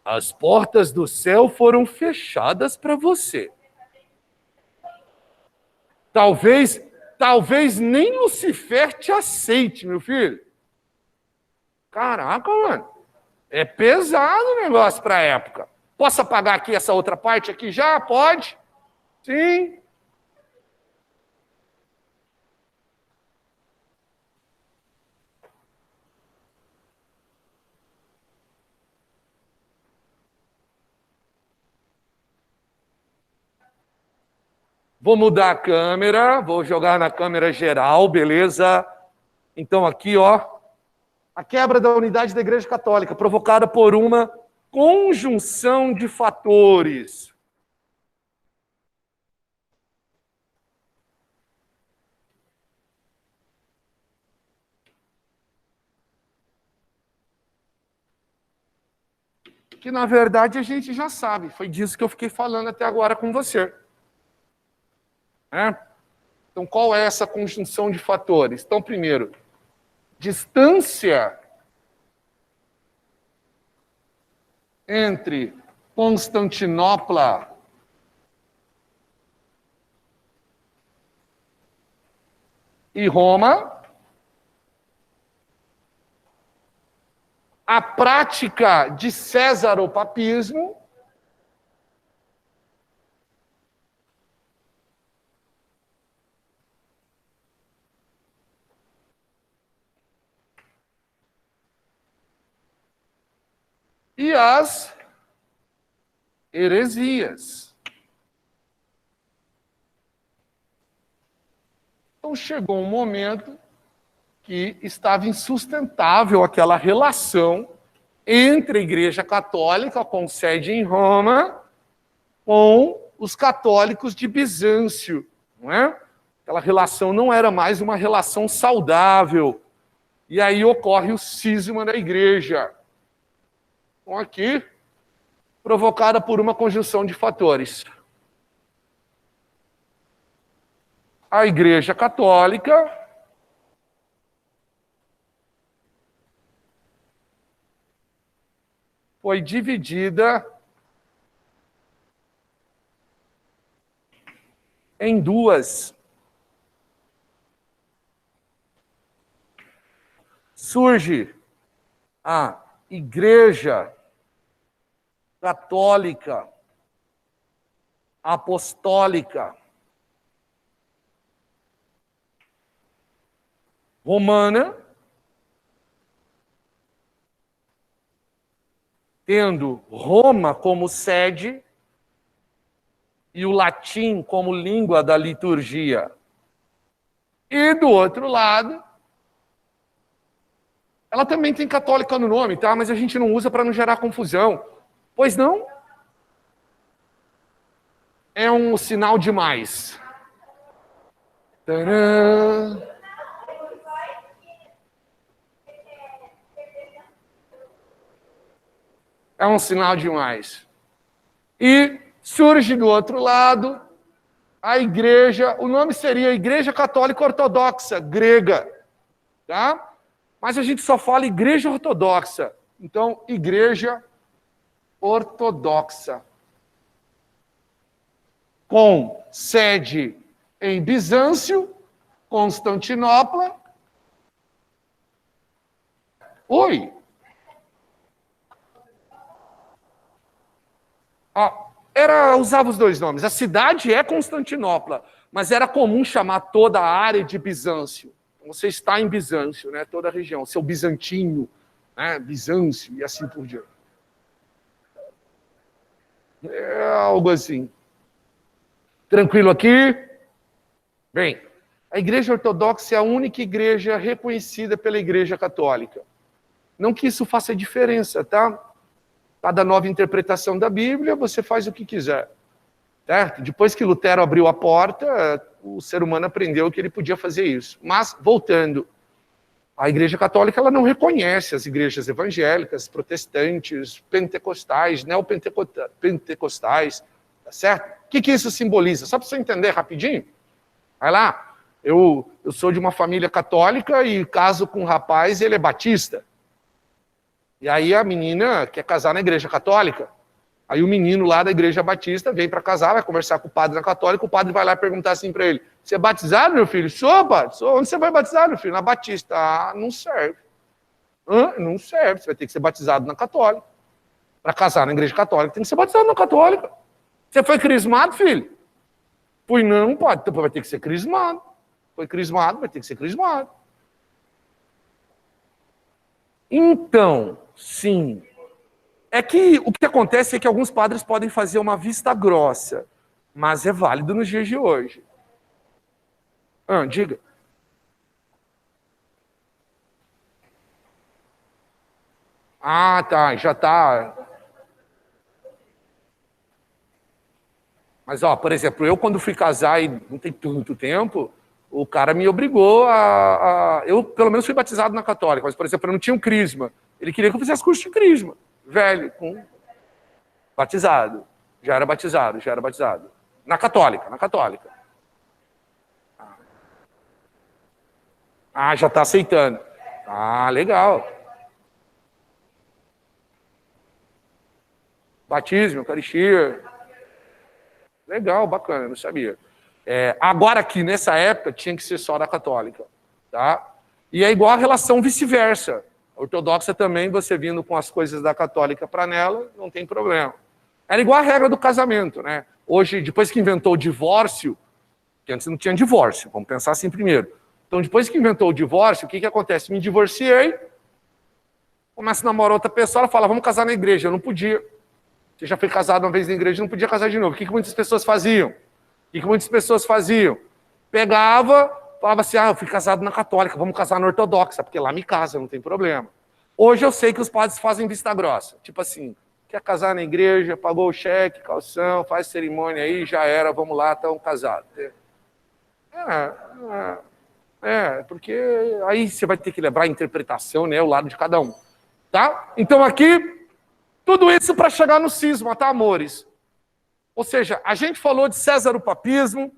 as portas do céu foram fechadas para você. Talvez nem Lucifer te aceite, meu filho. Caraca, mano. É pesado o negócio para a época. Posso apagar aqui essa outra parte aqui já? Pode? Sim. Vou mudar a câmera, vou jogar na câmera geral, beleza? Então aqui, ó, a quebra da unidade da Igreja Católica, provocada por uma conjunção de fatores. Que, na verdade, a gente já sabe. Foi disso que eu fiquei falando até agora com você. Então, qual é essa conjunção de fatores? Então, primeiro, distância entre Constantinopla e Roma, a prática de césaropapismo, e as heresias. Então chegou um momento que estava insustentável aquela relação entre a Igreja Católica, com sede em Roma, com os católicos de Bizâncio, não é? Aquela relação não era mais uma relação saudável. E aí ocorre o cisma da Igreja. Então aqui, provocada por uma conjunção de fatores. A Igreja Católica foi dividida em duas. Surge a Igreja católica, apostólica, romana, tendo Roma como sede e o latim como língua da liturgia. E do outro lado, ela também tem católica no nome, tá? Mas a gente não usa para não gerar confusão. Pois não? É um sinal de mais. Tadã! É um sinal de mais. E surge do outro lado a igreja, o nome seria Igreja Católica Ortodoxa Grega, tá? Mas a gente só fala Igreja Ortodoxa. Então, Igreja Ortodoxa. Com sede em Bizâncio, Constantinopla. Oi. Usava os dois nomes. A cidade é Constantinopla, mas era comum chamar toda a área de Bizâncio. Você está em Bizâncio, né? Toda a região, seu bizantino, né? Bizâncio e assim por diante. É algo assim. Tranquilo aqui? Bem, a Igreja Ortodoxa é a única igreja reconhecida pela Igreja Católica. Não que isso faça diferença, tá? Cada nova interpretação da Bíblia, você faz o que quiser. Certo? Depois que Lutero abriu a porta, o ser humano aprendeu que ele podia fazer isso. Mas, voltando, a Igreja Católica ela não reconhece as igrejas evangélicas, protestantes, pentecostais, neopentecostais, tá certo? O que isso simboliza? Só para você entender rapidinho. Vai lá, eu sou de uma família católica e caso com um rapaz, ele é batista. E aí a menina quer casar na igreja católica. Aí o menino lá da igreja batista vem para casar, vai conversar com o padre na católica, o padre vai lá perguntar assim para ele, você é batizado, meu filho? Sou, padre. Sou. Onde você vai batizar, meu filho? Na batista. Ah, não serve. Não serve, você vai ter que ser batizado na católica. Para casar na igreja católica, tem que ser batizado na católica. Você foi crismado, filho? Fui não, padre. Então vai ter que ser crismado. Foi crismado, vai ter que ser crismado. Então, sim. É que o que acontece é que alguns padres podem fazer uma vista grossa, mas é válido nos dias de hoje. Diga. Ah, tá, já tá. Mas, por exemplo, eu quando fui casar e não tem tanto tempo, o cara me obrigou Eu, pelo menos, fui batizado na católica, mas, por exemplo, eu não tinha um crisma. Ele queria que eu fizesse curso de crisma. Velho, batizado. Já era batizado. Na católica. Ah, já está aceitando. Ah, legal. Batismo, Eucaristia. Legal, bacana, não sabia. Agora aqui, nessa época, tinha que ser só da católica. Tá? E é igual a relação vice-versa. A ortodoxa também, você vindo com as coisas da católica para nela, não tem problema. Era igual a regra do casamento, né? Hoje, depois que inventou o divórcio, que antes não tinha divórcio, vamos pensar assim primeiro. Então, depois que inventou o divórcio, o que acontece? Me divorciei, começo a namorar outra pessoa, ela fala, vamos casar na igreja. Eu não podia. Você já foi casado uma vez na igreja, não podia casar de novo. O que muitas pessoas faziam? Pegava, falava assim, eu fui casado na católica, vamos casar na ortodoxa, porque lá me casa, não tem problema. Hoje eu sei que os padres fazem vista grossa. Tipo assim, quer casar na igreja, pagou o cheque, calção, faz cerimônia aí, já era, vamos lá, estão casados. Porque aí você vai ter que levar a interpretação, né, o lado de cada um. Tá? Então aqui, tudo isso para chegar no cisma, tá, amores? Ou seja, a gente falou de Césaropapismo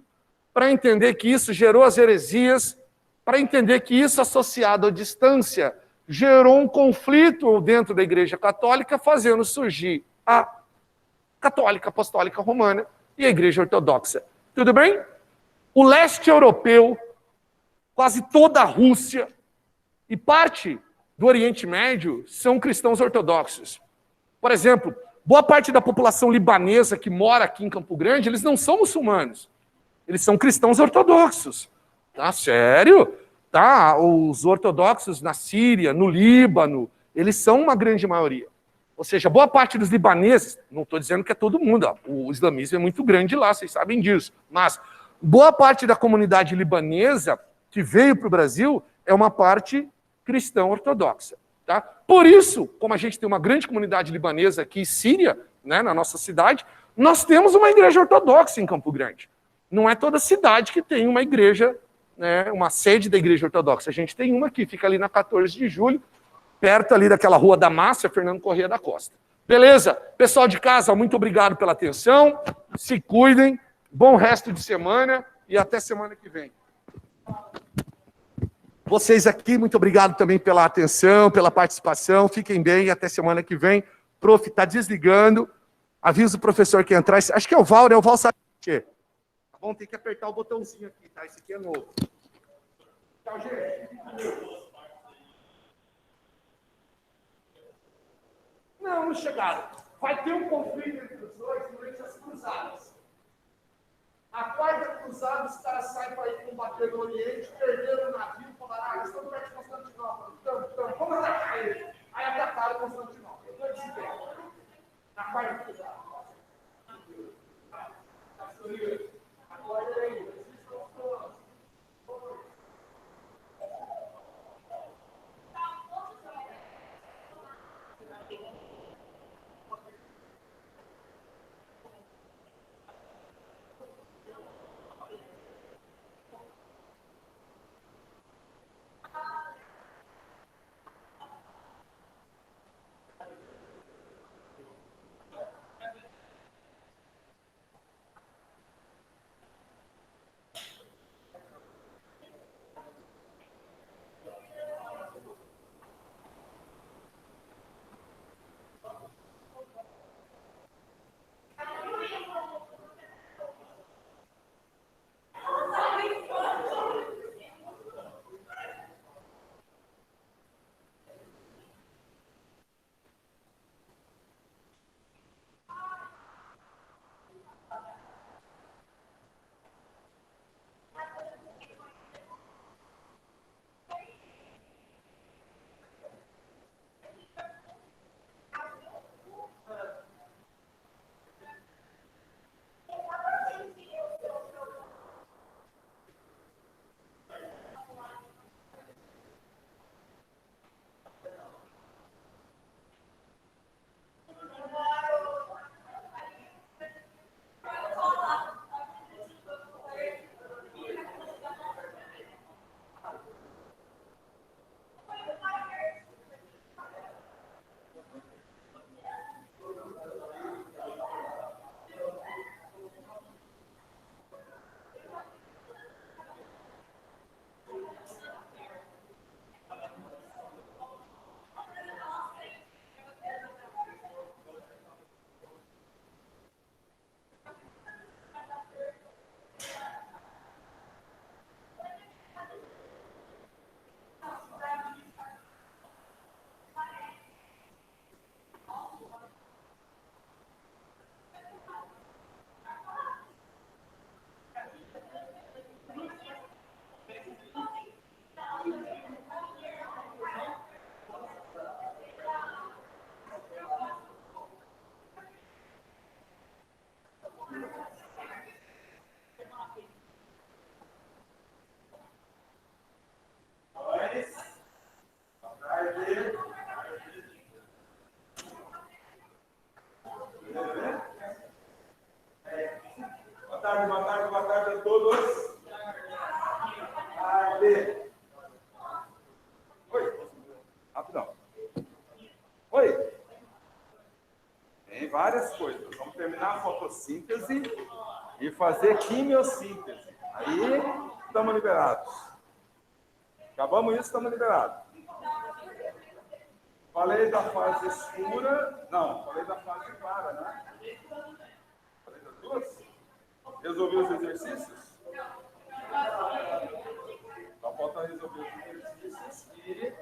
para entender que isso gerou as heresias, para entender que isso associado à distância gerou um conflito dentro da Igreja Católica, fazendo surgir a Católica Apostólica Romana e a Igreja Ortodoxa. Tudo bem? O leste europeu, quase toda a Rússia e parte do Oriente Médio são cristãos ortodoxos. Por exemplo, Boa parte da população libanesa que mora aqui em Campo Grande, eles não são muçulmanos. Eles são cristãos ortodoxos. Tá? Sério? Tá? Os ortodoxos na Síria, no Líbano, eles são uma grande maioria. Ou seja, boa parte dos libaneses, não estou dizendo que é todo mundo, ó, o islamismo é muito grande lá, vocês sabem disso, mas boa parte da comunidade libanesa que veio para o Brasil é uma parte cristã ortodoxa. Tá? Por isso, como a gente tem uma grande comunidade libanesa aqui em Síria, né, na nossa cidade, nós temos uma igreja ortodoxa em Campo Grande. Não é toda cidade que tem uma igreja, né, uma sede da igreja ortodoxa. A gente tem uma aqui, fica ali na 14 de julho, perto ali daquela Rua da Márcia, Fernando Corrêa da Costa. Beleza? Pessoal de casa, muito obrigado pela atenção. Se cuidem. Bom resto de semana e até semana que vem. Vocês aqui, muito obrigado também pela atenção, pela participação. Fiquem bem, até semana que vem. Prof, está desligando. Avisa o professor que entrar. Acho que é o Val, né? O Val sabe mexer. Tá bom? Tem que apertar o botãozinho aqui, tá? Esse aqui é novo. Tchau, gente. Não chegaram. Vai ter um conflito entre os dois durante as cruzadas. A quarta cruzada, os caras saem para ir combater no Oriente, perderam o navio, falaram, eles estão perto de Constantinopla. Então, vamos atacar eles. Aí atacaram Constantinopla. Na quarta cruzada. Agora é isso. Boa tarde a todos. Oi. Rapidão. Oi. Tem várias coisas. Vamos terminar a fotossíntese e fazer quimiossíntese. Aí, estamos liberados. Acabamos isso, estamos liberados. Falei da fase escura. Não, falei da fase clara, né? Falei das duas? Resolvi os exercícios? Só falta resolver os exercícios e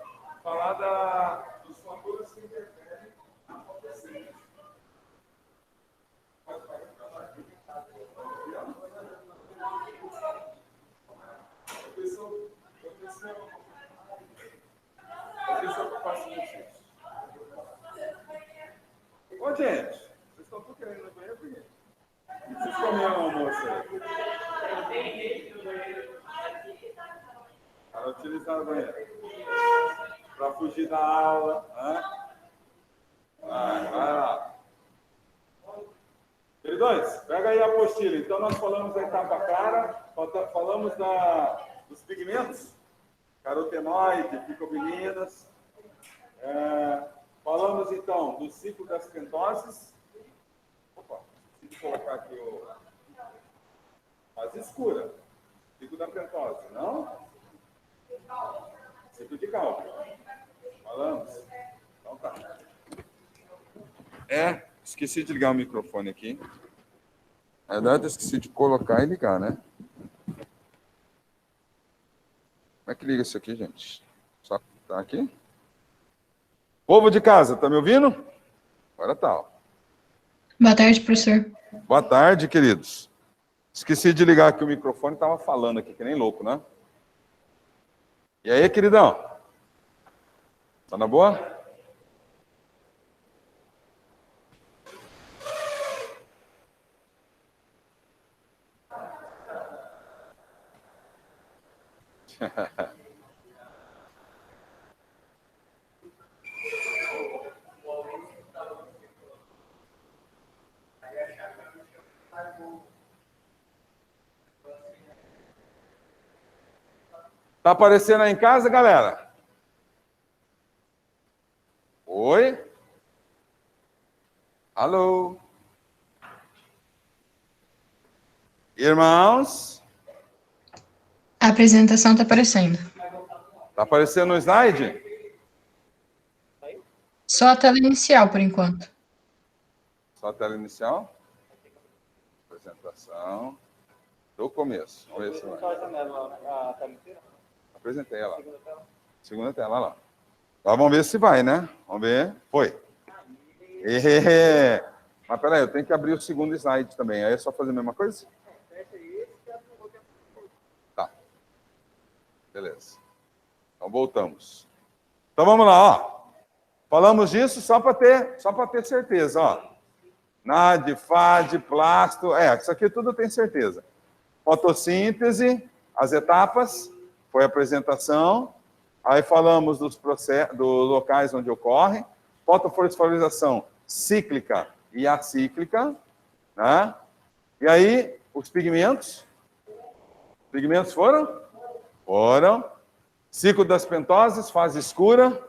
falar dos fatores que interferem na fotossíntese. Ô, gente, vocês estão tudo querendo ir no banheiro por quê? O que vocês comeram no almoço aí? Para utilizar o banheiro. Para fugir da aula. Vai lá. Queridões, pega aí a apostila. Então, nós falamos da etapa cara, falamos dos pigmentos, carotenoide, picobilinas. Falamos, então, do ciclo das pentoses. Opa, preciso colocar aqui fase escura. Ciclo da pentose, não? Ciclo de cálculo. Falamos? Então tá. Esqueci de ligar o microfone aqui. Na verdade, eu esqueci de colocar e ligar, né? Como é que liga isso aqui, gente? Só tá aqui? Povo de casa, tá me ouvindo? Agora tá. Ó. Boa tarde, professor. Boa tarde, queridos. Esqueci de ligar aqui o microfone, tava falando aqui, que nem louco, né? E aí, queridão? Tá na boa? Tá aparecendo aí em casa, galera? Oi? Alô? Irmãos? A apresentação está aparecendo. Tá aparecendo no slide? Só a tela inicial, por enquanto. Só a tela inicial? Apresentação. Do começo. Vamos ver se vai. Apresentei ela. Segunda tela, lá. Lá vamos ver se vai, né? Vamos ver. Foi. Mas peraí, eu tenho que abrir o segundo slide também. Aí é só fazer a mesma coisa? Tá. Beleza. Então voltamos. Então vamos lá, ó. Falamos disso só para ter certeza, ó. NAD, FAD, plasto. Isso aqui tudo tem certeza. Fotossíntese, as etapas, foi a apresentação. Aí falamos dos locais onde ocorre. Fotofosforização cíclica e acíclica, né? E aí, os pigmentos. Pigmentos foram? Foram. Ciclo das pentoses, fase escura.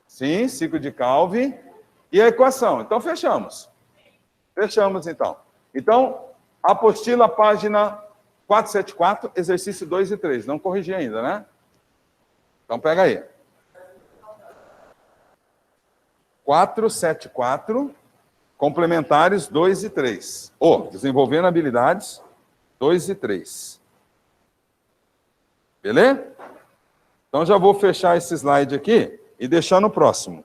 Sim, ciclo de Calvin. E a equação. Então, fechamos. Fechamos, então. Então, apostila, página 474, exercício 2 e 3. Não corrigi ainda, né? Então, pega aí. 474, complementares 2 e 3. Desenvolvendo habilidades 2 e 3. Beleza? Então, já vou fechar esse slide aqui e deixar no próximo.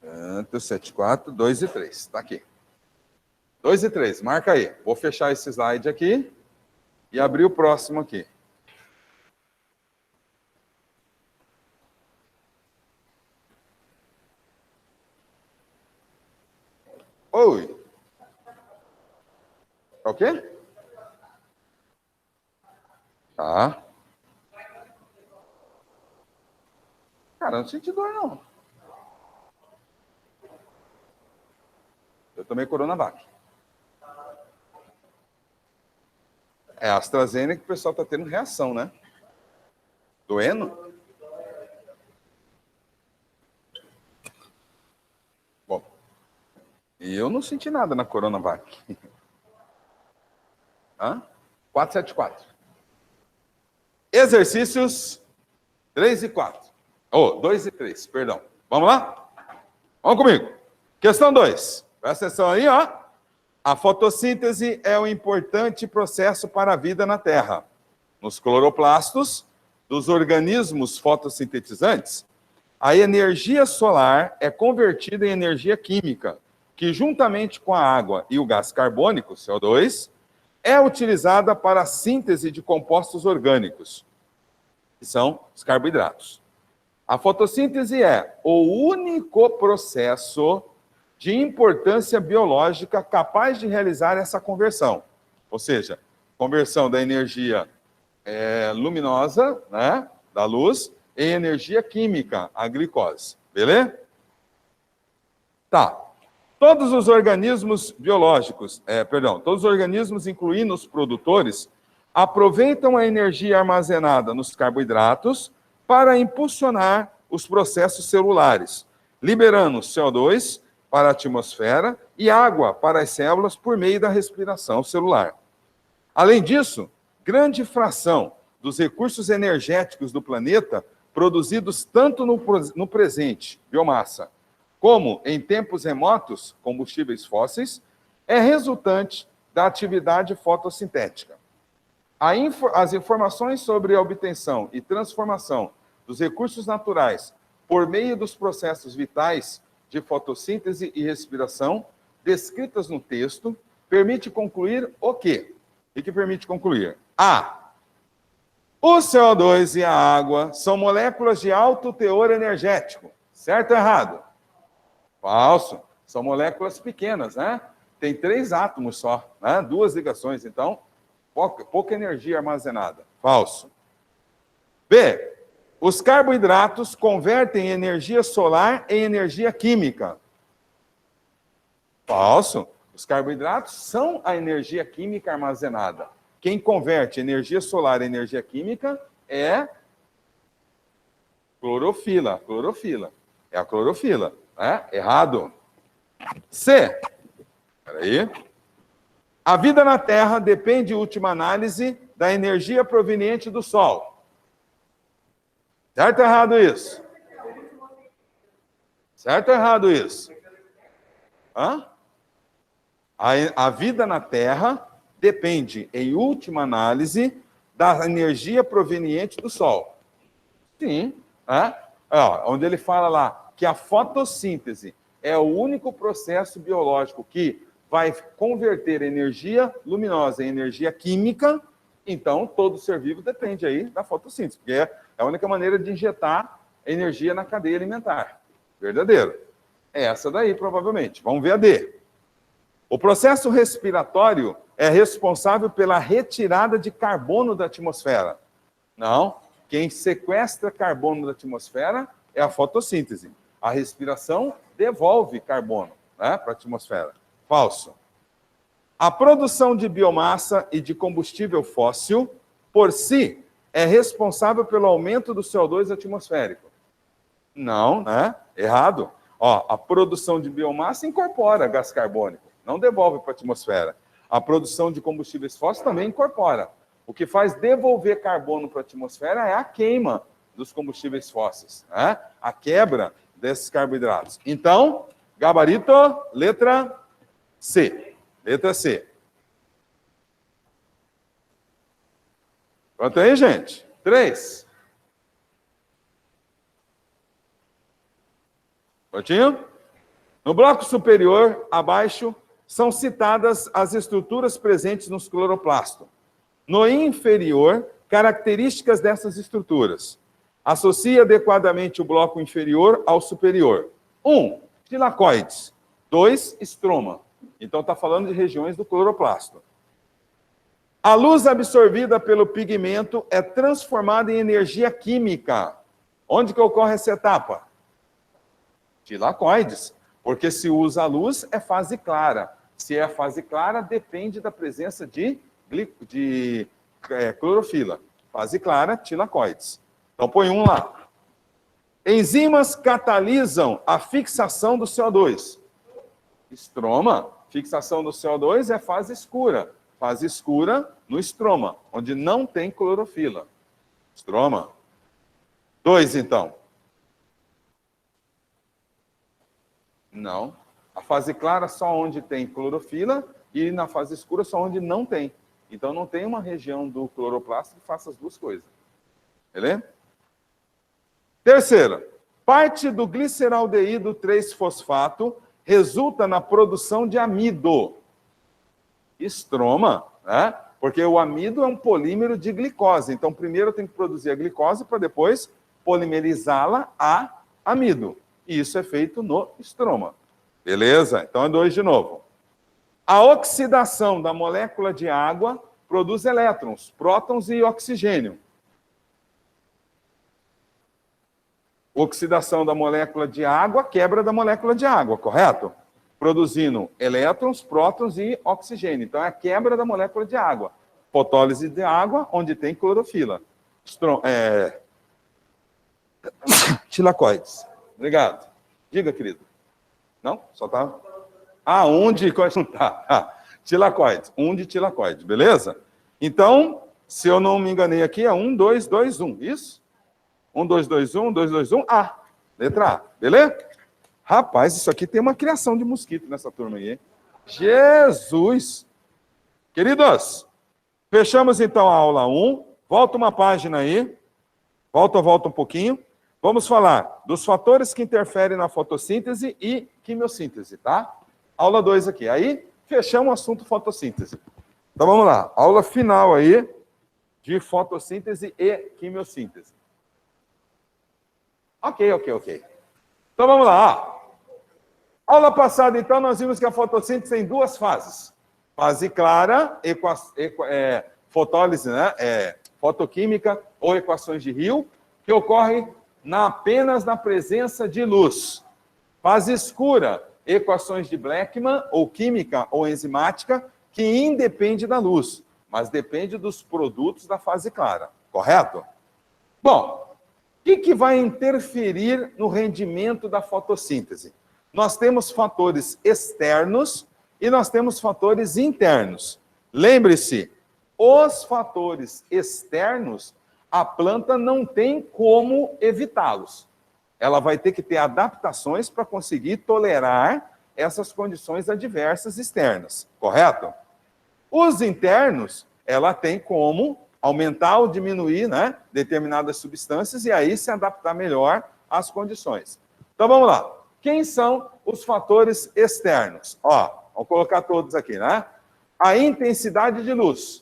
474, 2 e 3. Está aqui. 2 e 3, marca aí. Vou fechar esse slide aqui e abrir o próximo aqui. Oi. O quê? Tá. Cara, não senti dor, não. Eu tomei Coronavac. É a AstraZeneca que o pessoal está tendo reação, né? Doendo? Bom, e eu não senti nada na Coronavac. 474. Exercícios 3 e 4. 2 e 3, perdão. Vamos lá? Vamos comigo. Questão 2. Presta atenção aí, ó. A fotossíntese é um importante processo para a vida na Terra. Nos cloroplastos dos organismos fotossintetizantes, a energia solar é convertida em energia química, que juntamente com a água e o gás carbônico, CO2, é utilizada para a síntese de compostos orgânicos, que são os carboidratos. A fotossíntese é o único processo de importância biológica capaz de realizar essa conversão. Ou seja, conversão da energia luminosa, né, da luz, em energia química, a glicose. Beleza? Tá. Todos os organismos biológicos, todos os organismos, incluindo os produtores, aproveitam a energia armazenada nos carboidratos para impulsionar os processos celulares, liberando CO2 para a atmosfera e água para as células por meio da respiração celular. Além disso, grande fração dos recursos energéticos do planeta, produzidos tanto no presente, biomassa, como em tempos remotos, combustíveis fósseis, é resultante da atividade fotossintética. As informações sobre a obtenção e transformação dos recursos naturais por meio dos processos vitais de fotossíntese e respiração, descritas no texto, permite concluir o quê? O que permite concluir? A. O CO2 e a água são moléculas de alto teor energético. Certo ou errado? Falso. São moléculas pequenas, né? Tem 3 átomos só, né? 2 ligações, então, pouca energia armazenada. Falso. B. Os carboidratos convertem energia solar em energia química. Falso. Os carboidratos são a energia química armazenada. Quem converte energia solar em energia química é clorofila. É a clorofila. Né? Errado. C. Peraí. A vida na Terra depende, em última análise, da energia proveniente do Sol. Certo ou errado isso? Certo ou errado isso? Hã? A vida na Terra depende, em última análise, da energia proveniente do Sol. Sim. Né? Onde ele fala lá que a fotossíntese é o único processo biológico que vai converter energia luminosa em energia química, então todo ser vivo depende aí da fotossíntese, porque é a única maneira de injetar energia na cadeia alimentar. Verdadeiro. É essa daí, provavelmente. Vamos ver a D. O processo respiratório é responsável pela retirada de carbono da atmosfera. Não. Quem sequestra carbono da atmosfera é a fotossíntese. A respiração devolve carbono, né, para a atmosfera. Falso. A produção de biomassa e de combustível fóssil, por si, é responsável pelo aumento do CO2 atmosférico. Não, né? Errado. A produção de biomassa incorpora gás carbônico, não devolve para a atmosfera. A produção de combustíveis fósseis também incorpora. O que faz devolver carbono para a atmosfera é a queima dos combustíveis fósseis, né? A quebra desses carboidratos. Então, gabarito, letra C. Letra C. Pronto aí, gente? 3. Prontinho? No bloco superior, abaixo, são citadas as estruturas presentes nos cloroplastos. No inferior, características dessas estruturas. Associe adequadamente o bloco inferior ao superior. 1. Tilacoides. 2. Estroma. Então, está falando de regiões do cloroplasto. A luz absorvida pelo pigmento é transformada em energia química. Onde que ocorre essa etapa? Tilacoides. Porque se usa a luz, é fase clara. Se é fase clara, depende da presença de clorofila. Fase clara, tilacoides. Então, põe 1 lá. Enzimas catalisam a fixação do CO2. Estroma. Fixação do CO2 é fase escura. Fase escura no estroma, onde não tem clorofila. Estroma. 2, então. Não. A fase clara só onde tem clorofila e na fase escura só onde não tem. Então, não tem uma região do cloroplasto que faça as duas coisas. Beleza? Terceira, parte do gliceraldeído 3-fosfato resulta na produção de amido. Estroma, né? Porque o amido é um polímero de glicose. Então, primeiro eu tenho que produzir a glicose para depois polimerizá-la a amido. E isso é feito no estroma. Beleza? Então é 2 de novo. A oxidação da molécula de água produz elétrons, prótons e oxigênio. Oxidação da molécula de água, quebra da molécula de água, correto? Produzindo elétrons, prótons e oxigênio. Então, é a quebra da molécula de água. Fotólise de água, onde tem clorofila. Tilacoides. Obrigado. Diga, querido. Não? Só tá... onde... Não tá. Tilacoides. De tilacoides, beleza? Então, se eu não me enganei aqui, é 1, 2, 2, 1. Isso? 1, 2, 2, 1, 2, 2, 1, A. Letra A, beleza? Rapaz, isso aqui tem uma criação de mosquito nessa turma aí, hein? Jesus! Queridos, fechamos então a aula 1. Volta uma página aí. Volta um pouquinho. Vamos falar dos fatores que interferem na fotossíntese e quimiossíntese, tá? Aula 2 aqui. Aí, fechamos o assunto fotossíntese. Então, vamos lá. Aula final aí de fotossíntese e quimiossíntese. Ok. Então, vamos lá. Aula passada, então, nós vimos que a fotossíntese tem 2 fases. Fase clara, fotólise, né? Fotoquímica ou equações de Rio, que ocorre apenas na presença de luz. Fase escura, equações de Blackman, ou química ou enzimática, que independe da luz, mas depende dos produtos da fase clara. Correto? Bom, o que vai interferir no rendimento da fotossíntese? Nós temos fatores externos e nós temos fatores internos. Lembre-se, os fatores externos, a planta não tem como evitá-los. Ela vai ter que ter adaptações para conseguir tolerar essas condições adversas externas. Correto? Os internos, ela tem como aumentar ou diminuir, né, determinadas substâncias e aí se adaptar melhor às condições. Então, vamos lá. Quem são os fatores externos? Vamos colocar todos aqui, né? A intensidade de luz.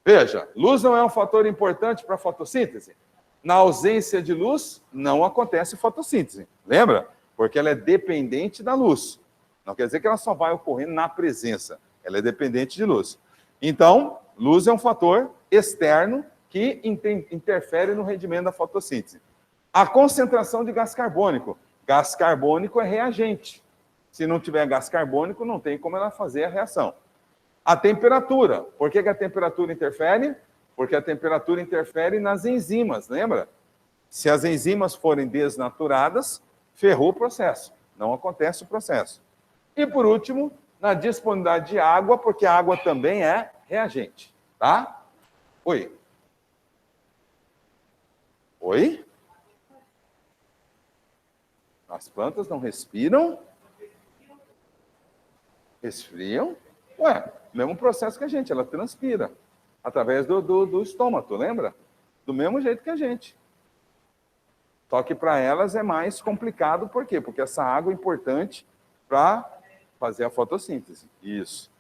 Veja, luz não é um fator importante para a fotossíntese? Na ausência de luz, não acontece fotossíntese. Lembra? Porque ela é dependente da luz. Não quer dizer que ela só vai ocorrer na presença. Ela é dependente de luz. Então, luz é um fator externo que interfere no rendimento da fotossíntese. A concentração de gás carbônico. Gás carbônico é reagente. Se não tiver gás carbônico, não tem como ela fazer a reação. A temperatura. Por que a temperatura interfere? Porque a temperatura interfere nas enzimas, lembra? Se as enzimas forem desnaturadas, ferrou o processo. Não acontece o processo. E, por último, na disponibilidade de água, porque a água também é reagente, tá? Oi? As plantas não respiram? Resfriam? Mesmo processo que a gente, ela transpira. Através do estômago, lembra? Do mesmo jeito que a gente. Só que para elas é mais complicado, por quê? Porque essa água é importante para fazer a fotossíntese. Isso.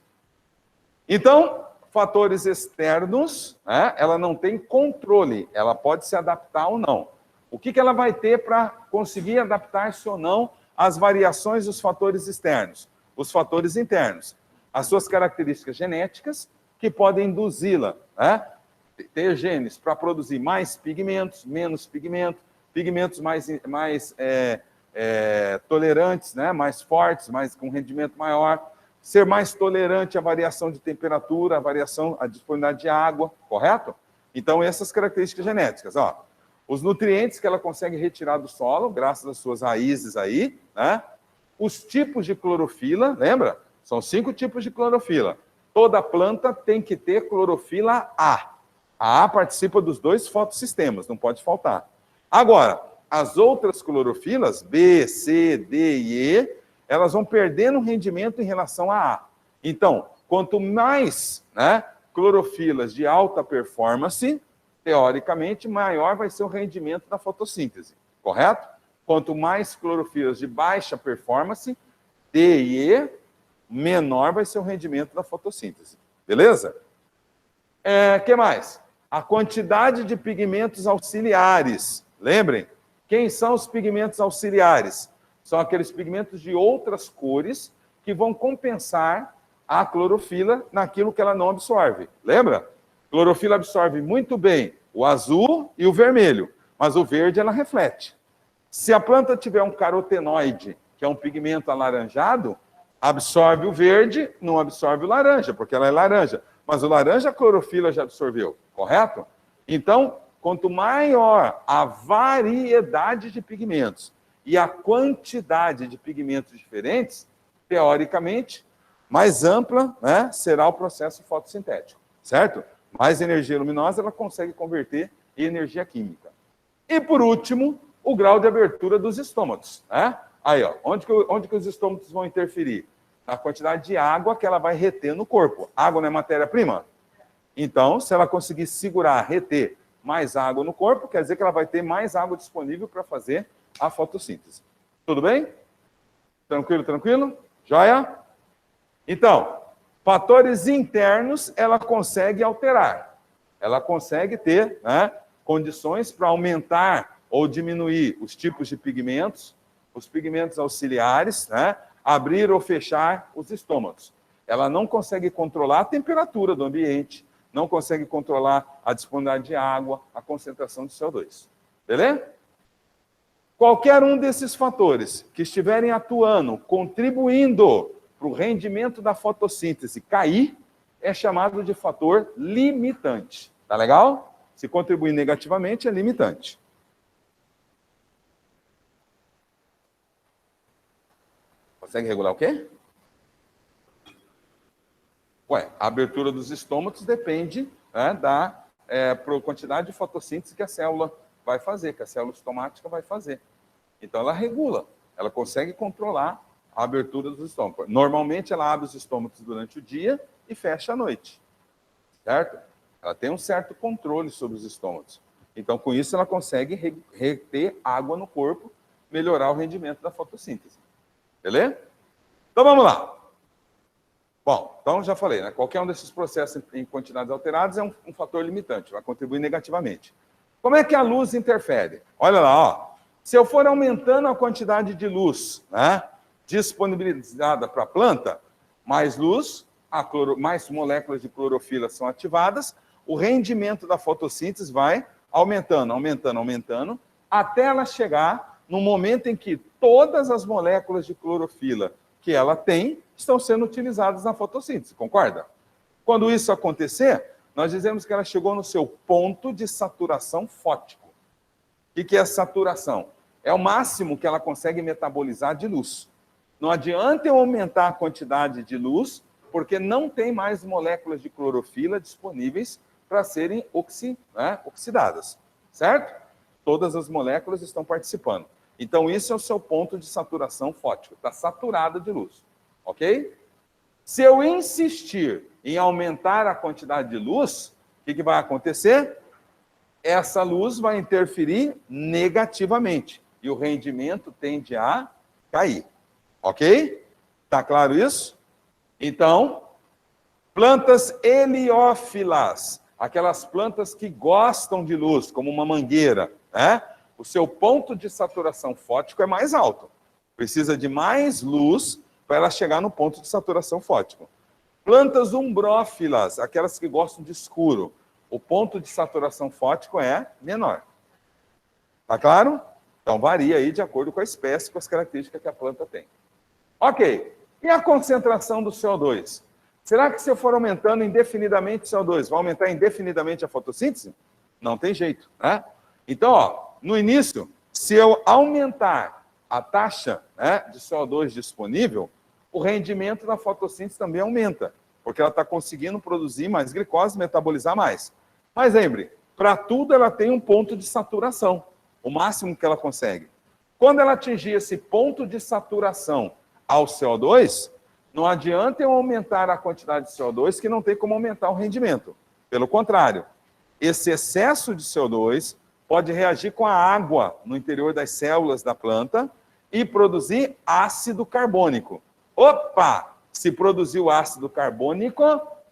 Então, fatores externos, né, ela não tem controle, ela pode se adaptar ou não. O que ela vai ter para conseguir adaptar-se ou não às variações dos fatores externos? Os fatores internos. As suas características genéticas, que podem induzi-la, né? Ter genes para produzir mais pigmentos, menos pigmentos, pigmentos mais tolerantes, né? Mais fortes, com rendimento maior, ser mais tolerante à variação de temperatura, à disponibilidade de água, correto? Então, essas características genéticas, os nutrientes que ela consegue retirar do solo, graças às suas raízes aí, né? Os tipos de clorofila, lembra? São 5 tipos de clorofila. Toda planta tem que ter clorofila A. A participa dos 2 fotossistemas, não pode faltar. Agora, as outras clorofilas, B, C, D e E, elas vão perdendo rendimento em relação a A. Então, quanto mais, né, clorofilas de alta performance, teoricamente, maior vai ser o rendimento da fotossíntese, correto? Quanto mais clorofilas de baixa performance, D e E, menor vai ser o rendimento da fotossíntese. Beleza? Que mais? A quantidade de pigmentos auxiliares. lembrem, quem são os pigmentos auxiliares? São aqueles pigmentos de outras cores que vão compensar a clorofila naquilo que ela não absorve. Lembra? Clorofila absorve muito bem o azul e o vermelho, mas o verde ela reflete. Se a planta tiver um carotenoide, que é um pigmento alaranjado, absorve o verde, não absorve o laranja, porque ela é laranja. Mas o laranja a clorofila já absorveu, correto? Então, quanto maior a variedade de pigmentos e a quantidade de pigmentos diferentes, teoricamente, mais ampla, né, será o processo fotossintético, certo? Mais energia luminosa ela consegue converter em energia química. E, por último, o grau de abertura dos estômatos, né? Aí, ó, onde que os estômatos vão interferir? Na quantidade de água que ela vai reter no corpo. Água não é matéria-prima? Então, se ela conseguir segurar, reter mais água no corpo, quer dizer que ela vai ter mais água disponível para fazer a fotossíntese. Tudo bem? Tranquilo, tranquilo? Joia? Então, fatores internos ela consegue alterar. Ela consegue ter, né, condições para aumentar ou diminuir os tipos de pigmentos, os pigmentos auxiliares, né, abrir ou fechar os estômatos. Ela não consegue controlar a temperatura do ambiente, não consegue controlar a disponibilidade de água, a concentração de CO2. Beleza? Qualquer um desses fatores que estiverem atuando, contribuindo para o rendimento da fotossíntese cair, é chamado de fator limitante. Tá legal? Se contribuir negativamente, é limitante. Consegue regular o quê? A abertura dos estômatos depende, né, da quantidade de fotossíntese que a célula vai fazer, que a célula estomática vai fazer. Então, ela regula, ela consegue controlar a abertura dos estômagos. Normalmente, ela abre os estômagos durante o dia e fecha à noite, certo? Ela tem um certo controle sobre os estômagos. Então, com isso, ela consegue reter água no corpo, melhorar o rendimento da fotossíntese. Beleza? Então, vamos lá. Bom, então já falei, né? Qualquer um desses processos em quantidades alteradas é um fator limitante, vai contribuir negativamente. Como é que a luz interfere? Olha lá, ó. Se eu for aumentando a quantidade de luz, né, disponibilizada para a planta, mais luz, mais moléculas de clorofila são ativadas, o rendimento da fotossíntese vai aumentando, aumentando, aumentando, até ela chegar no momento em que todas as moléculas de clorofila que ela tem estão sendo utilizadas na fotossíntese, concorda? Quando isso acontecer, nós dizemos que ela chegou no seu ponto de saturação fótico. O que é saturação? É o máximo que ela consegue metabolizar de luz. Não adianta eu aumentar a quantidade de luz, porque não tem mais moléculas de clorofila disponíveis para serem oxidadas, certo? Todas as moléculas estão participando. Então, isso é o seu ponto de saturação fótico. Está saturada de luz, ok? Se eu insistir em aumentar a quantidade de luz, o que vai acontecer? Essa luz vai interferir negativamente e o rendimento tende a cair, ok? Está claro isso? Então, plantas heliófilas, aquelas plantas que gostam de luz, como uma mangueira, né? O seu ponto de saturação fótico é mais alto. Precisa de mais luz para ela chegar no ponto de saturação fótico. Plantas umbrófilas, aquelas que gostam de escuro, o ponto de saturação fótico é menor. Tá claro? Então varia aí de acordo com a espécie, com as características que a planta tem. Ok. E a concentração do CO2? Será que se eu for aumentando indefinidamente o CO2, vai aumentar indefinidamente a fotossíntese? Não tem jeito, né? Então, ó, no início, se eu aumentar a taxa, né, de CO2 disponível, o rendimento da fotossíntese também aumenta, porque ela está conseguindo produzir mais glicose, metabolizar mais. Mas lembre, para tudo ela tem um ponto de saturação, o máximo que ela consegue. Quando ela atingir esse ponto de saturação ao CO2, não adianta eu aumentar a quantidade de CO2, que não tem como aumentar o rendimento. Pelo contrário, esse excesso de CO2 pode reagir com a água no interior das células da planta e produzir ácido carbônico. Opa! Se produzir o ácido carbônico,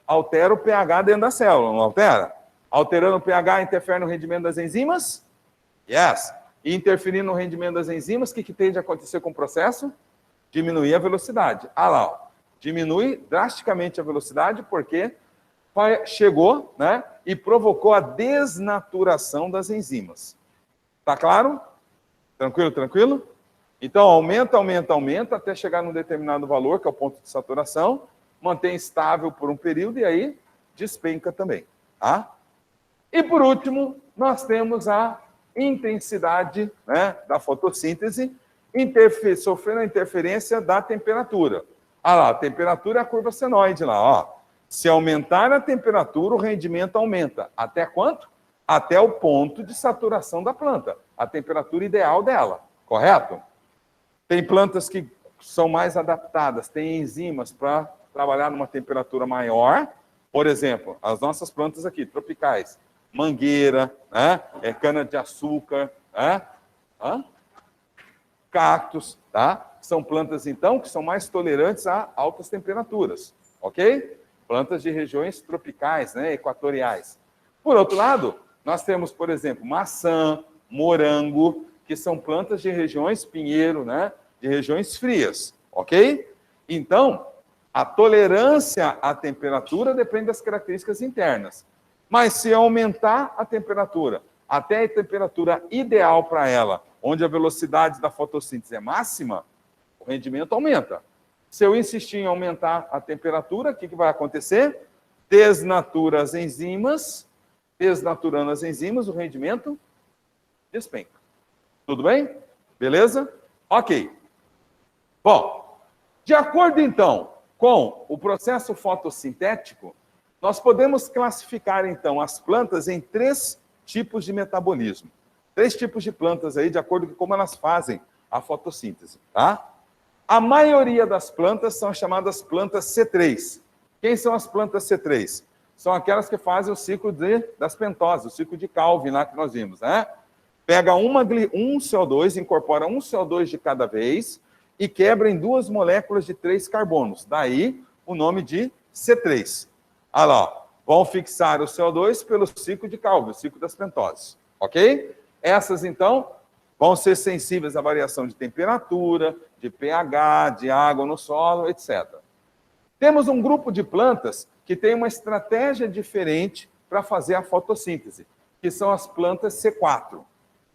altera o pH dentro da célula, não altera? Alterando o pH, interfere no rendimento das enzimas? Yes! E interferir no rendimento das enzimas, o que tem de acontecer com o processo? Diminuir a velocidade. Ah lá, ó. Diminui drasticamente a velocidade porque chegou, né, e provocou a desnaturação das enzimas. Tá claro? Tranquilo, tranquilo? Então, aumenta, até chegar num determinado valor, que é o ponto de saturação, mantém estável por um período e aí despenca também. Tá? E, por último, nós temos a intensidade, né, da fotossíntese, sofrendo a interferência da temperatura. Ah lá, a temperatura é a curva senoide lá, ó. Se aumentar a temperatura, o rendimento aumenta. Até quanto? Até o ponto de saturação da planta, a temperatura ideal dela, correto? Tem plantas que são mais adaptadas, tem enzimas para trabalhar numa temperatura maior. Por exemplo, as nossas plantas aqui, tropicais, mangueira, né? Cana-de-açúcar, né? Cactos, tá? São plantas, então, que são mais tolerantes a altas temperaturas, ok? Plantas de regiões tropicais, né? Equatoriais. Por outro lado, nós temos, por exemplo, maçã, morango, que são plantas de regiões, pinheiro, né? De regiões frias, ok? Então, a tolerância à temperatura depende das características internas. Mas se aumentar a temperatura até a temperatura ideal para ela, onde a velocidade da fotossíntese é máxima, o rendimento aumenta. Se eu insistir em aumentar a temperatura, o que vai acontecer? Desnatura as enzimas, desnaturando as enzimas, o rendimento despenca. Tudo bem? Beleza? Ok. Bom, de acordo então com o processo fotossintético, nós podemos classificar então as plantas em 3 tipos de metabolismo. 3 tipos de plantas aí, de acordo com como elas fazem a fotossíntese, tá? A maioria das plantas são chamadas plantas C3. Quem são as plantas C3? São aquelas que fazem o ciclo das pentoses, o ciclo de Calvin lá que nós vimos, né? Pega um CO2, incorpora um CO2 de cada vez e quebra em 2 moléculas de 3 carbonos. Daí o nome de C3. Olha lá, ó. Vão fixar o CO2 pelo ciclo de Calvin, o ciclo das pentoses, ok? Essas, então, vão ser sensíveis à variação de temperatura, de pH, de água no solo, etc. Temos um grupo de plantas que tem uma estratégia diferente para fazer a fotossíntese, que são as plantas C4.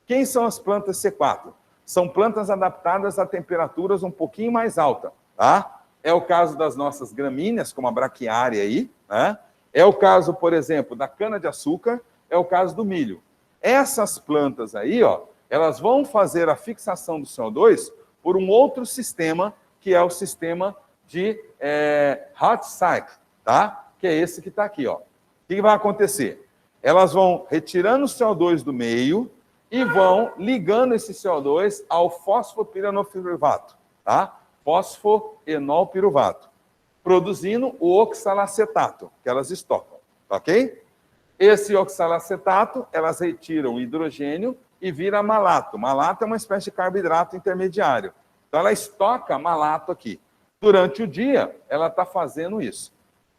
Quem são as plantas C4? São plantas adaptadas a temperaturas um pouquinho mais altas, tá? É o caso das nossas gramíneas, como a braquiária aí, né? É o caso, por exemplo, da cana-de-açúcar, é o caso do milho. Essas plantas aí, ó, elas vão fazer a fixação do CO2 por um outro sistema, que é o sistema de hot cycle, tá? Que é esse que está aqui, ó. O que vai acontecer? Elas vão retirando o CO2 do meio e vão ligando esse CO2 ao fosfopiranopiruvato, tá? Fosfoenolpiruvato, produzindo o oxalacetato, que elas estocam, ok? Esse oxalacetato, elas retiram o hidrogênio e vira malato. Malato é uma espécie de carboidrato intermediário. Então, ela estoca malato aqui. Durante o dia, ela está fazendo isso.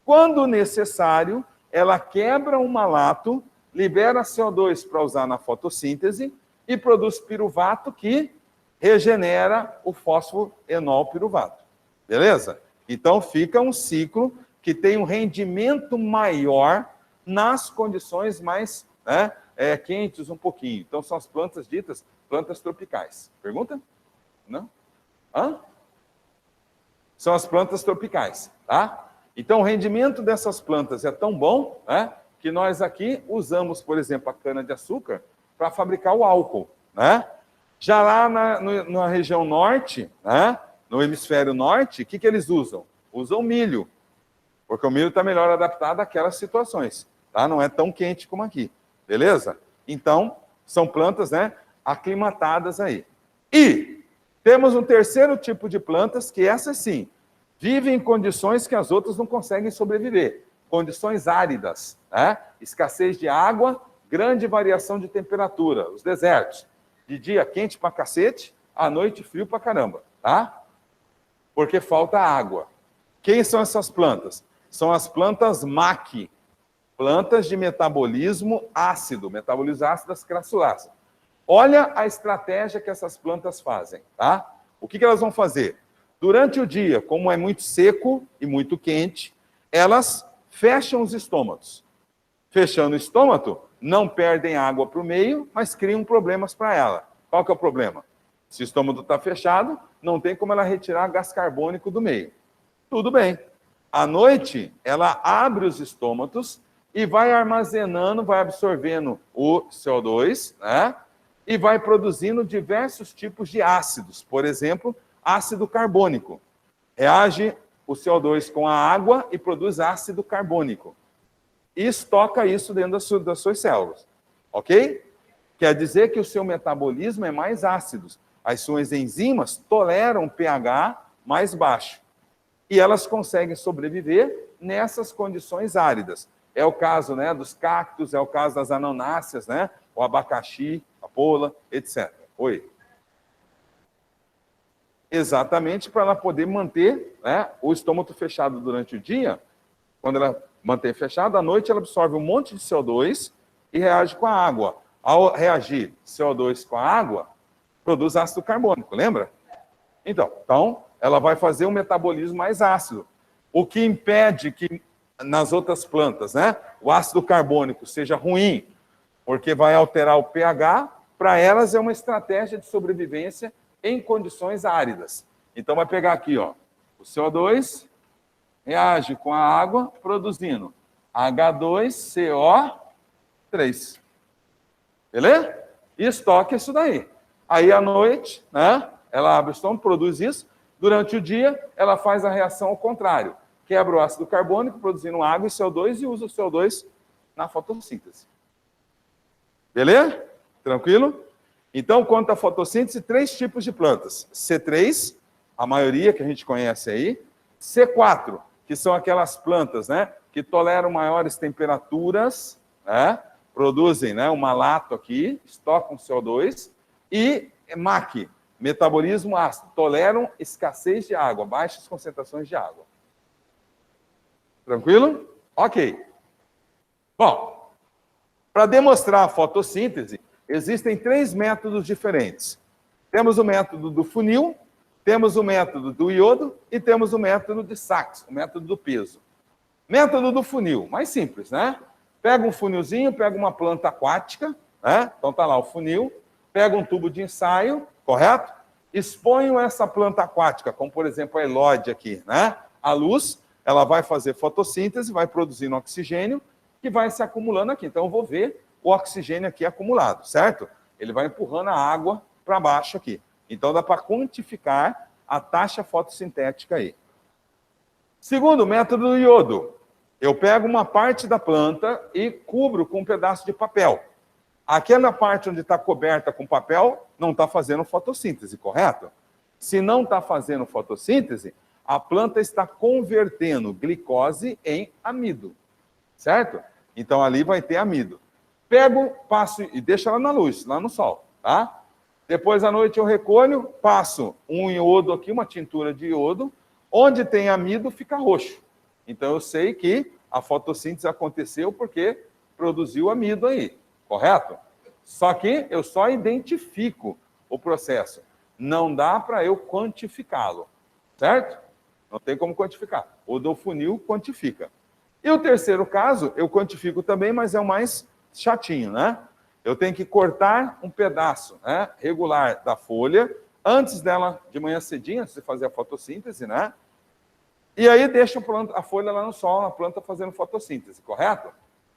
Quando necessário, ela quebra o malato, libera CO2 para usar na fotossíntese e produz piruvato que regenera o fosfoenolpiruvato. Beleza? Então, fica um ciclo que tem um rendimento maior nas condições mais quentes um pouquinho. Então, são as plantas ditas plantas tropicais. Pergunta? Não? Hã? São as plantas tropicais, tá? Então, o rendimento dessas plantas é tão bom, né, que nós aqui usamos, por exemplo, a cana-de-açúcar para fabricar o álcool, né? Já lá na região norte, né, no hemisfério norte, o que eles usam? Usam milho, porque o milho está melhor adaptado àquelas situações, tá? Não é tão quente como aqui, beleza? Então, são plantas, né, aclimatadas aí. E temos um terceiro tipo de plantas, que essas sim, vivem em condições que as outras não conseguem sobreviver. Condições áridas, né? Escassez de água, grande variação de temperatura, os desertos. De dia quente pra cacete, à noite frio pra caramba, tá? Porque falta água. Quem são essas plantas? São as plantas MAC, plantas de metabolismo ácido das crassuláceas. Olha a estratégia que essas plantas fazem, tá? O que elas vão fazer? Durante o dia, como é muito seco e muito quente, elas fecham os estômatos. Fechando o estômago, não perdem água para o meio, mas criam problemas para ela. Qual que é o problema? Se o estômago está fechado, não tem como ela retirar gás carbônico do meio. Tudo bem. À noite, ela abre os estômatos e vai armazenando, vai absorvendo o CO2, né? E vai produzindo diversos tipos de ácidos. Por exemplo, ácido carbônico. Reage o CO2 com a água e produz ácido carbônico. E estoca isso dentro das suas células. Ok? Quer dizer que o seu metabolismo é mais ácido. As suas enzimas toleram pH mais baixo. E elas conseguem sobreviver nessas condições áridas. É o caso, né, dos cactos, é o caso das anonáceas, né, o abacaxi, a pola, etc. Oi. Exatamente para ela poder manter, né, o estômago fechado durante o dia. Quando ela mantém fechado, à noite ela absorve um monte de CO2 e reage com a água. Ao reagir CO2 com a água, produz ácido carbônico, lembra? Então, ela vai fazer um metabolismo mais ácido. O que impede que nas outras plantas, né, o ácido carbônico seja ruim, porque vai alterar o pH, para elas é uma estratégia de sobrevivência em condições áridas. Então, vai pegar aqui, ó, o CO2 reage com a água, produzindo H2CO3. Beleza? E estoca isso daí. Aí, à noite, né, ela abre o estômago, produz isso. Durante o dia, ela faz a reação ao contrário. Quebra o ácido carbônico, produzindo água e CO2, e usa o CO2 na fotossíntese. Beleza? Tranquilo? Então, quanto à fotossíntese, 3 tipos de plantas. C3, a maioria que a gente conhece aí. C4, que são aquelas plantas, né, que toleram maiores temperaturas, né, produzem, né, um malato aqui, estocam CO2. E MAC, metabolismo ácido, toleram escassez de água, baixas concentrações de água. Tranquilo? Ok. Bom, para demonstrar a fotossíntese, existem 3 métodos diferentes. Temos o método do funil, temos o método do iodo e temos o método de Sachs, o método do peso. Método do funil, mais simples, né? Pega um funilzinho, pega uma planta aquática, né? Então tá lá o funil, pega um tubo de ensaio, correto? Exponho essa planta aquática, como por exemplo a elódia aqui, né? A luz, ela vai fazer fotossíntese, vai produzindo oxigênio, que vai se acumulando aqui. Então eu vou ver o oxigênio aqui acumulado, certo? Ele vai empurrando a água para baixo aqui. Então dá para quantificar a taxa fotossintética aí. Segundo método do iodo. Eu pego uma parte da planta e cubro com um pedaço de papel. Aquela parte onde está coberta com papel não está fazendo fotossíntese, correto? Se não está fazendo fotossíntese, a planta está convertendo glicose em amido, certo? Então ali vai ter amido. Pego, passo e deixo ela na luz, lá no sol, tá? Depois à noite eu recolho, passo um iodo aqui, uma tintura de iodo, onde tem amido fica roxo. Então eu sei que a fotossíntese aconteceu porque produziu amido aí, correto? Só que eu só identifico o processo. Não dá para eu quantificá-lo, certo? Não tem como quantificar. O do funil quantifica. E o terceiro caso, eu quantifico também, mas é o mais chatinho, né? Eu tenho que cortar um pedaço, né, regular da folha, antes dela, de manhã cedinho, antes de fazer a fotossíntese, né? E aí deixo a folha lá no sol, a planta fazendo fotossíntese, correto?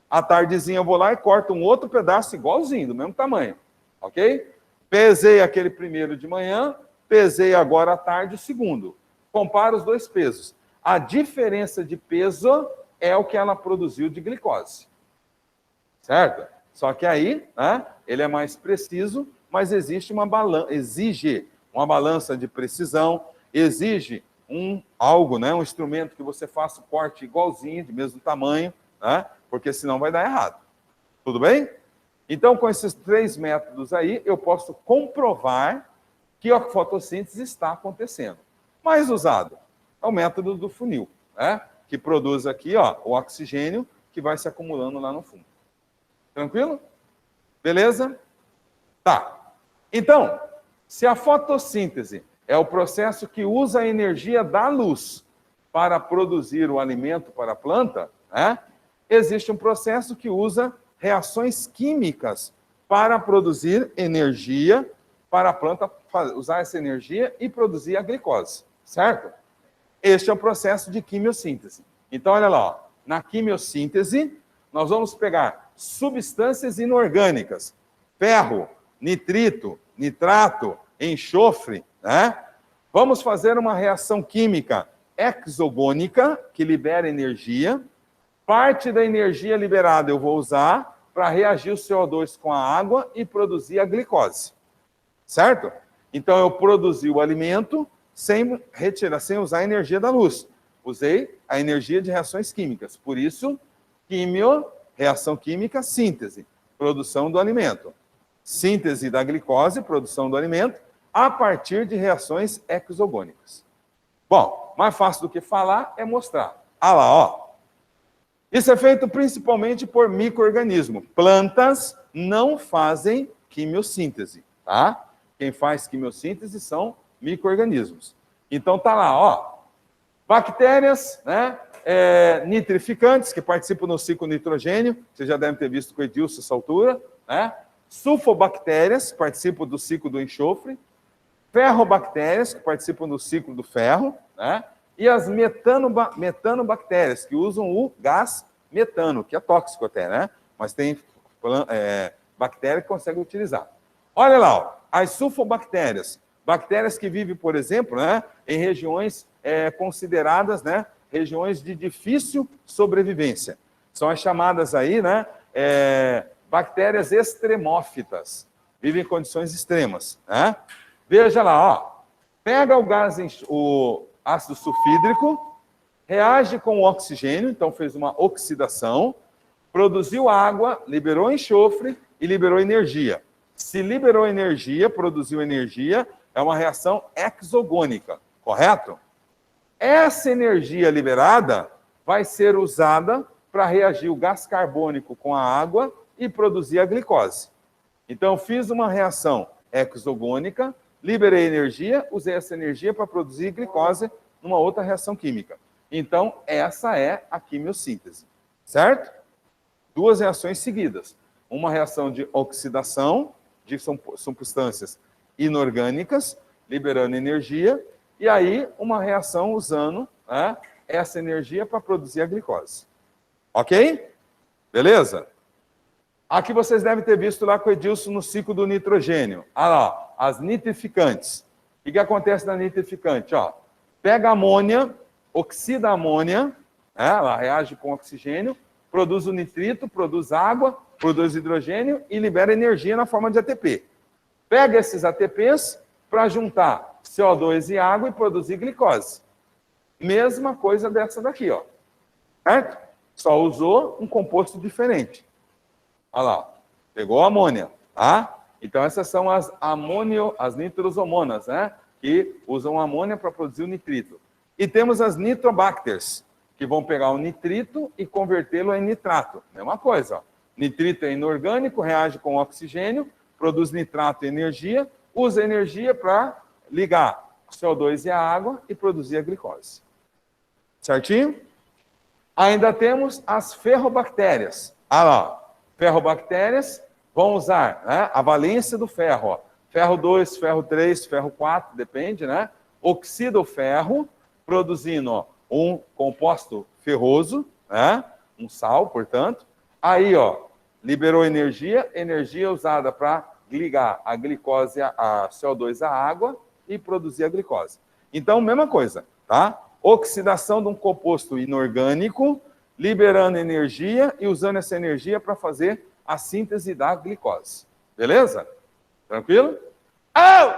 À tardezinha eu vou lá e corto um outro pedaço igualzinho, do mesmo tamanho, ok? Pesei aquele primeiro de manhã, pesei agora à tarde o segundo. Comparo os 2 pesos. A diferença de peso é o que ela produziu de glicose, certo? Só que aí, né, ele é mais preciso, mas existe exige uma balança de precisão, exige algo, né, um instrumento que você faça o corte igualzinho, de mesmo tamanho, né, porque senão vai dar errado. Tudo bem? Então, com esses 3 métodos aí, eu posso comprovar que a fotossíntese está acontecendo. Mais usado é o método do funil, né, que produz aqui, ó, o oxigênio que vai se acumulando lá no fundo. Tranquilo? Beleza? Tá. Então, se a fotossíntese é o processo que usa a energia da luz para produzir o alimento para a planta, né? Existe um processo que usa reações químicas para produzir energia para a planta usar essa energia e produzir a glicose, certo? Este é o processo de quimiossíntese. Então, olha lá, ó, na quimiossíntese, nós vamos pegar substâncias inorgânicas, ferro, nitrito, nitrato, enxofre, né? Vamos fazer uma reação química exogônica, que libera energia. Parte da energia liberada eu vou usar para reagir o CO2 com a água e produzir a glicose. Certo? Então, eu produzi o alimento sem usar a energia da luz. Usei a energia de reações químicas. Por isso, reação química, síntese, produção do alimento. Síntese da glicose, produção do alimento, a partir de reações exogônicas. Bom, mais fácil do que falar é mostrar. Ah lá, ó. Isso é feito principalmente por micro-organismos. Plantas não fazem quimiossíntese, tá? Quem faz quimiossíntese são micro-organismos. Então tá lá, ó. Bactérias, né? Nitrificantes, que participam do ciclo nitrogênio. Vocês já devem ter visto com o Edilson essa altura, né? Sulfobactérias, que participam do ciclo do enxofre. Ferrobactérias, que participam do ciclo do ferro, né? E as metanobactérias, que usam o gás metano, que é tóxico até, né? Mas tem bactéria que consegue utilizar. Olha lá, ó, as sulfobactérias, bactérias que vivem, por exemplo, né, em regiões consideradas, né, regiões de difícil sobrevivência. São as chamadas aí, né, bactérias extremófitas, vivem em condições extremas, né? Veja lá, ó, pega o ácido sulfídrico, reage com o oxigênio, então fez uma oxidação, produziu água, liberou enxofre e liberou energia. Se liberou energia, produziu energia, é uma reação exogônica, correto? Essa energia liberada vai ser usada para reagir o gás carbônico com a água e produzir a glicose. Então, fiz uma reação exogônica, liberei energia, usei essa energia para produzir glicose numa outra reação química. Então, essa é a quimiossíntese, certo? Duas reações seguidas. Uma reação de oxidação de substâncias inorgânicas, liberando energia, e aí uma reação usando, né, essa energia para produzir a glicose. Ok? Beleza? Aqui vocês devem ter visto lá com o Edilson no ciclo do nitrogênio. Olha lá, as nitrificantes. O que acontece na nitrificante? Ó, pega amônia, oxida a amônia, ela reage com oxigênio, produz o nitrito, produz água, produz hidrogênio e libera energia na forma de ATP. Pega esses ATPs para juntar CO2 e água e produzir glicose. Mesma coisa dessa daqui, ó. Certo? Só usou um composto diferente. Olha lá, pegou a amônia, tá? Então essas são as nitrosomonas, né? Que usam amônia para produzir o nitrito. E temos as nitrobacters, que vão pegar o nitrito e convertê-lo em nitrato. Mesma coisa, ó. Nitrito é inorgânico, reage com oxigênio, produz nitrato e energia, usa energia para ligar o CO2 e a água e produzir a glicose. Certinho? Ainda temos as ferrobactérias. Ah lá, ferrobactérias vão usar, né, a valência do ferro. Ó. Ferro 2, ferro 3, ferro 4, depende, né? Oxida o ferro, produzindo, ó, um composto ferroso, né? Um sal, portanto. Aí, ó, liberou energia usada para ligar a glicose, a CO2 à água e produzir a glicose. Então, mesma coisa, tá? Oxidação de um composto inorgânico, liberando energia e usando essa energia para fazer a síntese da glicose. Beleza? Tranquilo? Oh!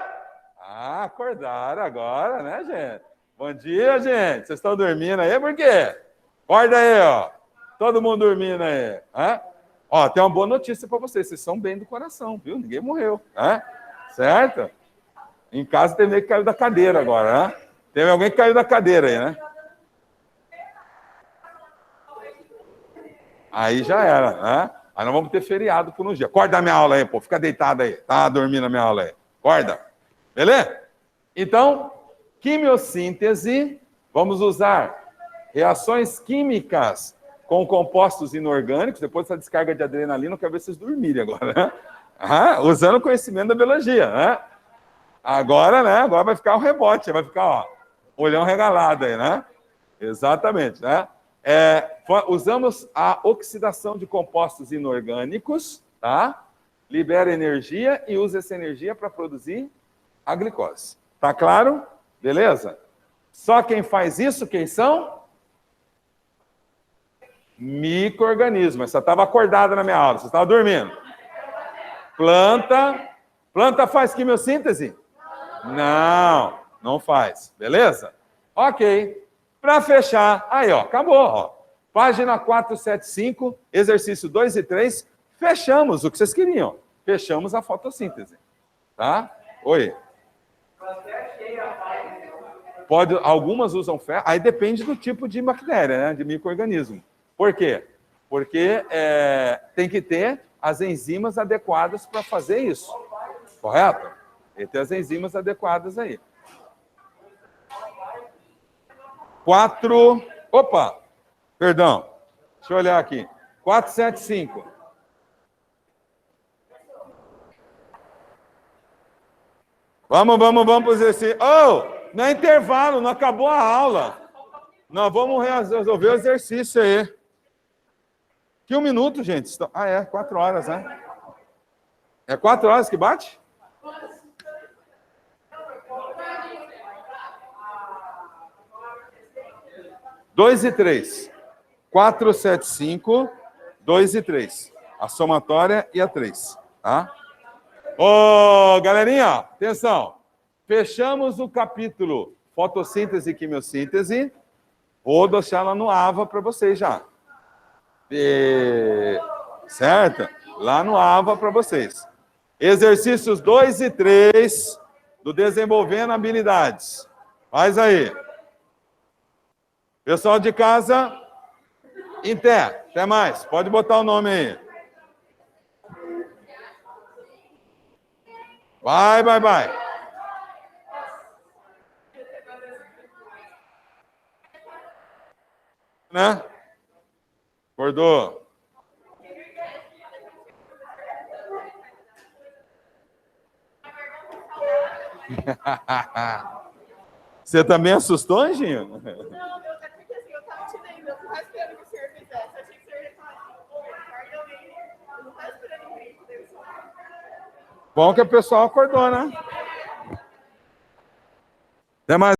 Ah, acordaram agora, né, gente? Bom dia, gente. Vocês estão dormindo aí? Por quê? Acorda aí, ó. Todo mundo dormindo aí. Hã? Ó, tem uma boa notícia para vocês. Vocês são bem do coração, viu? Ninguém morreu. Hã? Certo? Em casa tem alguém que caiu da cadeira agora, né? Teve alguém que caiu da cadeira aí, né? Aí já era, né? Aí nós vamos ter feriado por um dia. Acorda a minha aula aí, pô. Fica deitado aí. Tá dormindo a minha aula aí. Acorda. Beleza? Então, quimiossíntese, vamos usar reações químicas com compostos inorgânicos. Depois dessa descarga de adrenalina, eu quero ver vocês dormirem agora, né? Usando o conhecimento da biologia, né? Agora, né? Agora vai ficar o rebote, vai ficar, ó, olhão regalado aí, né? Exatamente, né? Usamos a oxidação de compostos inorgânicos, tá? Libera energia e usa essa energia para produzir a glicose. Tá claro? Beleza? Só quem faz isso, quem são? Micro-organismos. Você estava acordada na minha aula, você estava dormindo. Planta faz quimiossíntese? Não, não faz. Beleza? Ok. Para fechar, aí, ó, acabou, ó. Página 475, exercício 2 e 3. Fechamos o que vocês queriam. Fechamos a fotossíntese. Tá? Oi. Algumas usam ferro, aí depende do tipo de bactéria, né? De micro-organismo. Por quê? Porque tem que ter as enzimas adequadas para fazer isso. Correto? Tem que ter as enzimas adequadas aí. 4... Opa! Perdão. Deixa eu olhar aqui. 475. Vamos para o exercício. Oh, não é intervalo, não acabou a aula. Nós vamos resolver o exercício aí. Que 1 minuto, gente. 4 horas, né? É 4 horas que bate? Dois e 3. 4, 7, 5, 2 e 3. A somatória e a 3. Tá? Ô, galerinha, atenção. Fechamos o capítulo fotossíntese e quimiossíntese. Vou deixar lá no AVA para vocês já. Certo? Lá no AVA para vocês. Exercícios 2 e 3 do Desenvolvendo Habilidades. Faz aí. Pessoal de casa, até mais. Pode botar o nome aí. Vai. Né? Acordou? Você também assustou, Anjinho? Não, é porque assim, eu tava te lendo, eu não tava esperando que o senhor fizesse. Eu achei que o senhor ia falar assim, eu não tava esperando isso. Bom que o pessoal acordou, né? Até mais.